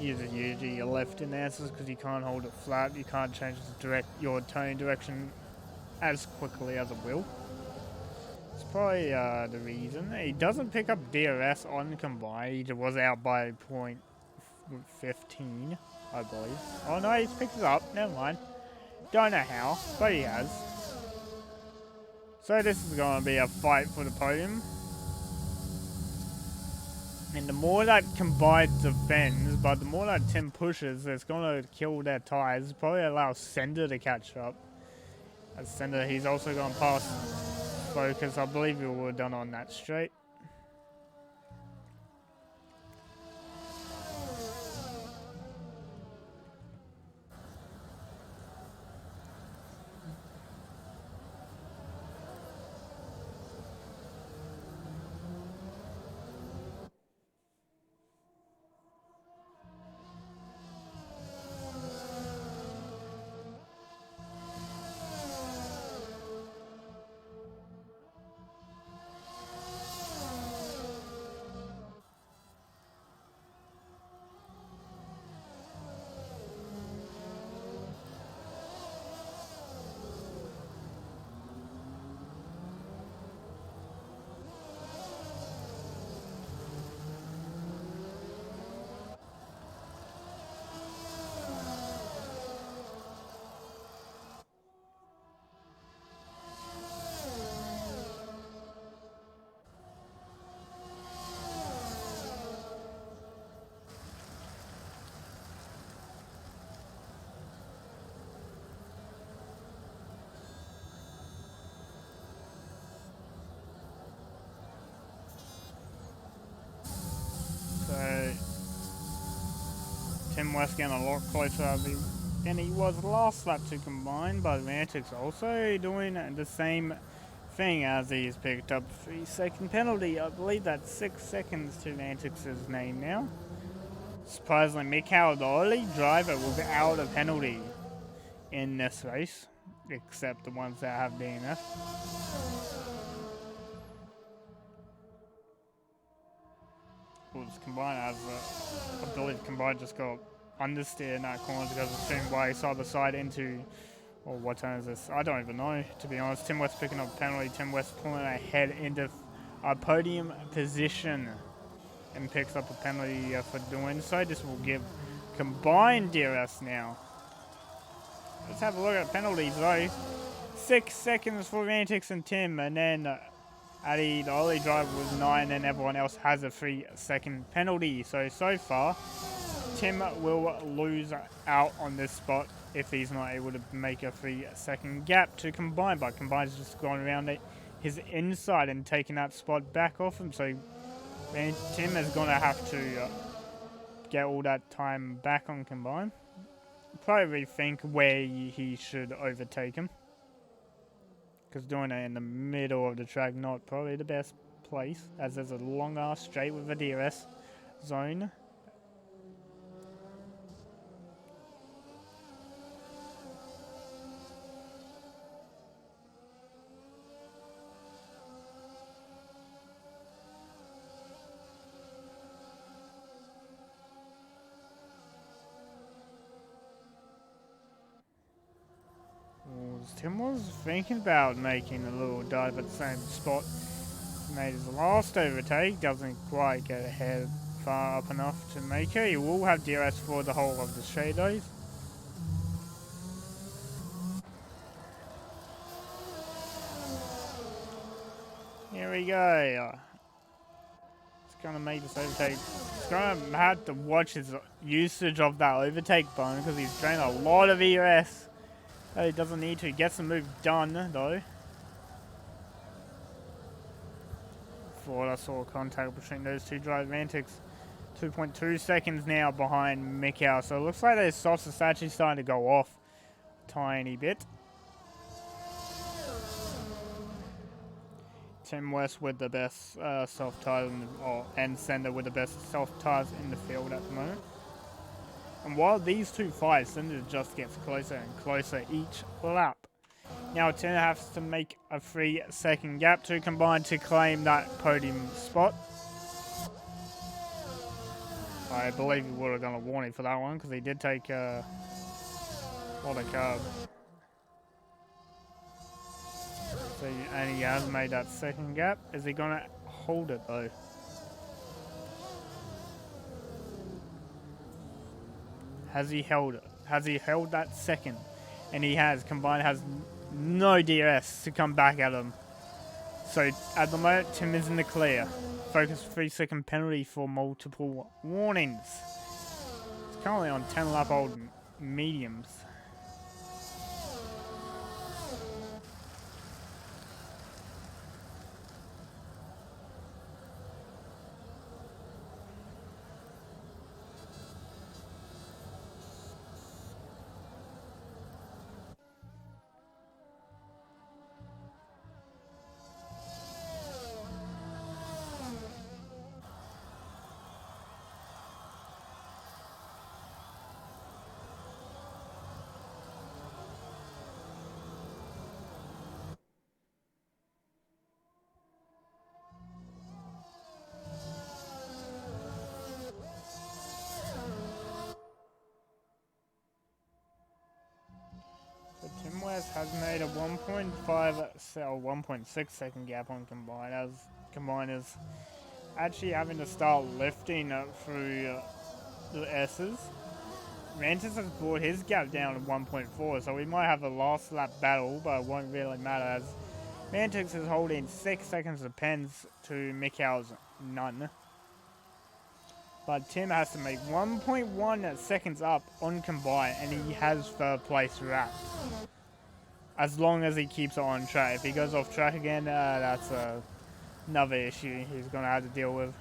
uses usually left in the S's because you can't hold it flat. You can't change your turning direction as quickly as a wheel. It's probably the reason. He doesn't pick up DRS on combined. He was out by point 15, I believe. Oh no, he's picked it up. Never mind. Don't know how, but he has. So this is going to be a fight for the podium. And the more that combined defends, but the more that Tim pushes, it's going to kill their tyres. Probably allow Sender to catch up. As Sender, he's also going to pass Focus. I believe he would have done on that straight. So Tim West getting a lot closer than he was last lap to combine, but Vantic's also doing the same thing as he's picked up 3-second penalty. I believe that's 6 seconds to Vantic's name now. Surprisingly, Mikau, the only driver without a penalty in this race, except the ones that have DNF. Combined as I believe combined just got understeer in that corner because of Tim Way side by side into, or what turn is this? I don't even know, to be honest. Tim West picking up a penalty, Tim West pulling ahead into a podium position and picks up a penalty for doing so. This will give combined DRS now. Let's have a look at penalties though. 6 seconds for Vantix and Tim, and then Addy, the only driver, was 9, and everyone else has a 3-second penalty. So far, Tim will lose out on this spot if he's not able to make a 3-second gap to Combine. But Combine's just gone around his inside and taking that spot back off him. So Tim is going to have to get all that time back on Combine. Probably think where he should overtake him. Because doing it in the middle of the track, not probably the best place, as there's a long ass straight with a DRS zone. Tim was thinking about making a little dive at the same spot. Made his last overtake, doesn't quite get ahead far up enough to make it. He will have DRS for the whole of the straight days. Here we go. It's gonna make this overtake. He's gonna have to watch his usage of that overtake button because he's drained a lot of ERS. He doesn't need to. Gets the move done though. Thought I saw contact between those two drive antics. 2.2 seconds now behind Mikau. So it looks like their softs is actually starting to go off a tiny bit. Tim West with the best soft tires and Sender with the best soft tires in the field at the moment. And while these two fight, Sender just gets closer and closer each lap. Now Tim has to make a 3-second gap to combine to claim that podium spot. I believe he would have done a warning for that one because he did take a lot of curb. So, and he has made that second gap. Is he going to hold it though? Has he held it? Has he held that second? And he has. Combined has no DRS to come back at him. So at the moment, Tim is in the clear. Focus 3-second penalty for multiple warnings. It's currently on 10 lap old mediums. Tim West has made a 1.5 or 1.6 second gap on combine, as combine is actually having to start lifting through the S's. Rantis has brought his gap down to 1.4, so we might have a last lap battle, but it won't really matter as Mantix is holding 6 seconds of pens to Mikau's none. But Tim has to make 1.1 seconds up on combine, and he has third place wrapped. As long as he keeps it on track. If he goes off track again, that's another issue he's going to have to deal with.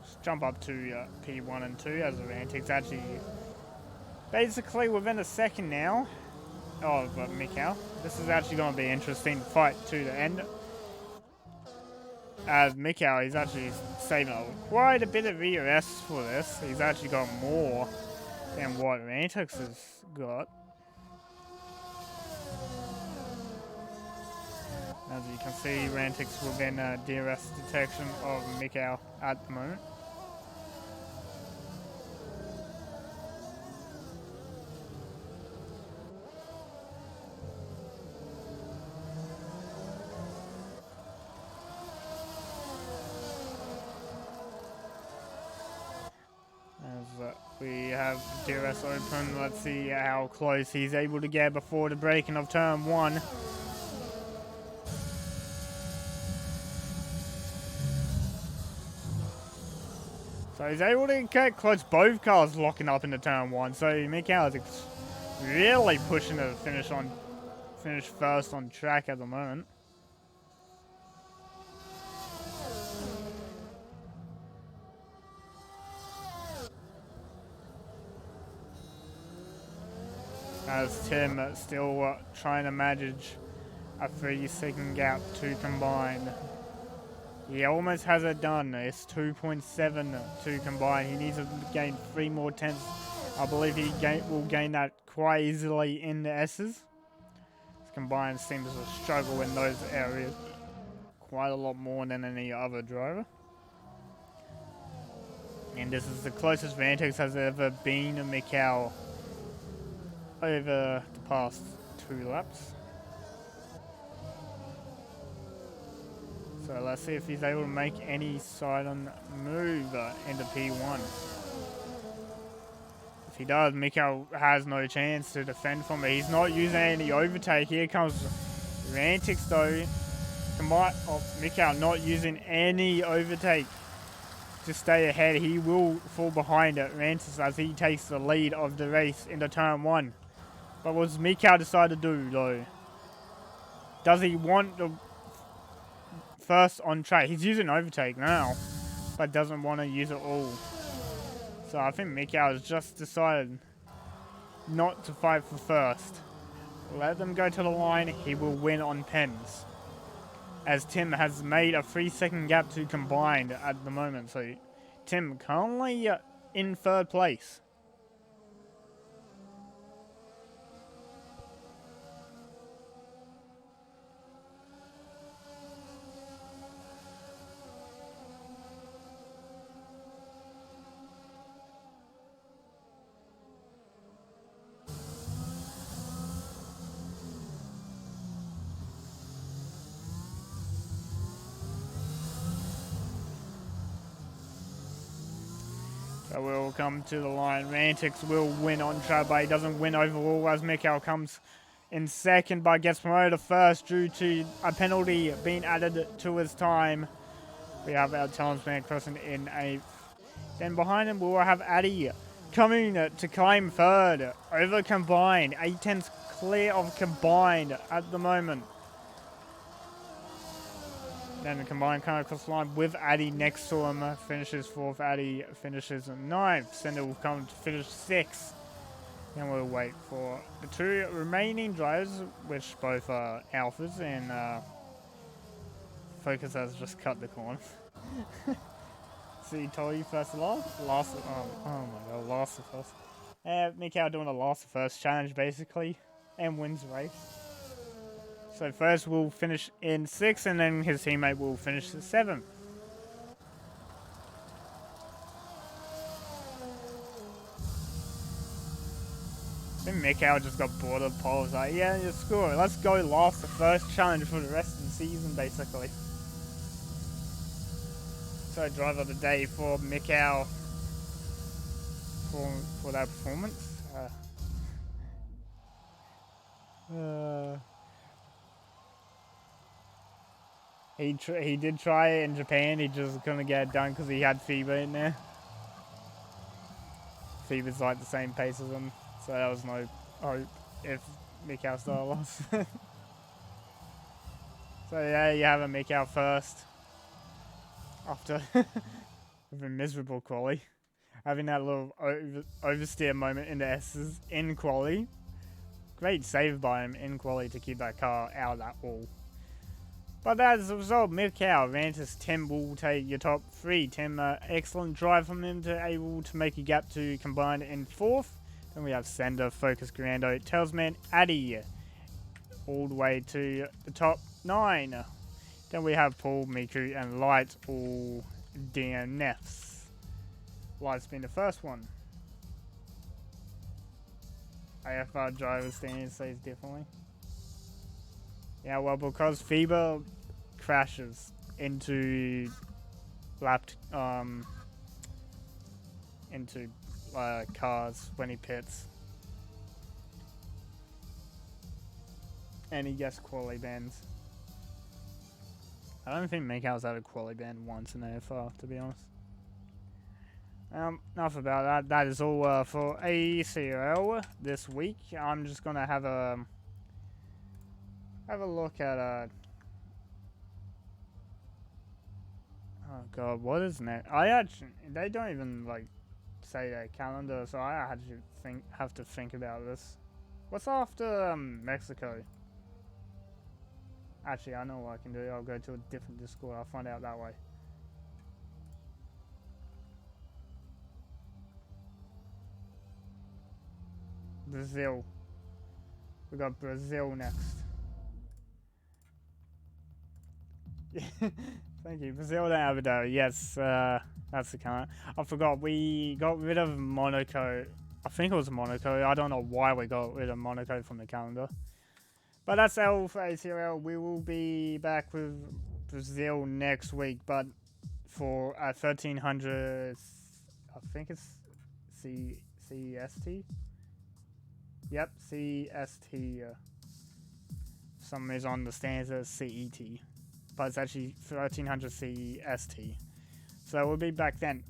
Just jump up to P1 and 2 as the antics actually basically within a second now of Mikau. This is actually going to be an interesting fight to the end. As Mikau, he's actually saving quite a bit of ERS for this. He's actually got more than what Rantex has got. As you can see, Rantex within DRS detection of Mikau at the moment. We have DRS open. Let's see how close he's able to get before the breaking of turn 1. So he's able to get close. Both cars locking up into turn 1. So Mikau is really pushing to finish first on track at the moment. As Tim still trying to manage a 3-second gap to combine. He almost has it done. It's 2.7 to combine. He needs to gain 3 more tenths. I believe he will gain that quite easily in the S's. His combine seems to struggle in those areas quite a lot more than any other driver. And this is the closest Vantex has ever been to Mikau over the past 2 laps. So let's see if he's able to make any silent move into P1. If he does, Mikhail has no chance to defend from it. He's not using any overtake. Here comes Rantix though. Mikhail not using any overtake to stay ahead. He will fall behind at Rantix as he takes the lead of the race into turn 1. But what does Mikhail decide to do though? Does he want the first on track? He's using overtake now, but doesn't want to use it all. So I think Mikhail has just decided not to fight for first. Let them go to the line. He will win on pens, as Tim has made a 3-second gap to combined at the moment. So Tim currently in 3rd place. So we'll come to the line. Rantix will win on track, but he doesn't win overall as Mikhail comes in 2nd, but gets promoted to 1st due to a penalty being added to his time. We have our talisman crossing in 8th. Then behind him we'll have Addy coming to claim 3rd over combined. 8-10's clear of combined at the moment. Then the combined kind of across the line with Addy next to him. Finishes 4th. Addy finishes 9th. Sender will come to finish 6th. Then we'll wait for the 2 remaining drivers, which both are Alphas, and Focus has just cut the corner. See, told you first to last? Oh my god, last to first. Mikhail doing a last to first challenge basically, and wins the race. So first will finish in 6th, and then his teammate will finish 7th. I think Mikhail just got bored of polls. Like, yeah, screw it. Let's go last the first challenge for the rest of the season, basically. So driver of the day for Mikhail for that performance. He did try it in Japan. He just couldn't get it done because he had fever in there. Fever's like the same pace as him, so there was no hope if Mikhail still lost. So yeah, you have a Mikhail first after with a miserable quali, having that little oversteer moment in the S's in quali. Great save by him in quali to keep that car out of that wall. But as a result, Mikhail, Rantis, Tim will take your top 3. Tim, excellent drive from him to able to make a gap to combine in 4th. Then we have Sender, Focus, Grando, Talisman, Addy, all the way to the top 9. Then we have Paul, Miku, and Light, all DNFs. Light's been the first one. AFR driver standing says differently. Yeah, well, because Fever crashes into cars when he pits, and he gets quality bans. I don't think Mikhail's had a quality ban once in AFR, to be honest. Enough about that. That is all for ACRL this week. I'm just gonna have a look at oh god, what is next? They don't even like say their calendar, so I actually have to think about this. What's after Mexico? Actually, I know what I can do. I'll go to a different Discord. I'll find out that way. Brazil. We got Brazil next. Thank you. Brazil and Abu Dhabi. Yes, that's the count. I forgot. We got rid of Monaco I think it was Monaco. I don't know why we got rid of Monaco from the calendar. But that's all for ACRL. We will be back with Brazil next week, but for 1300, I think it's CEST. Yep, CST. Some is on the stands as CET, but it's actually 1300 CEST. So we'll be back then.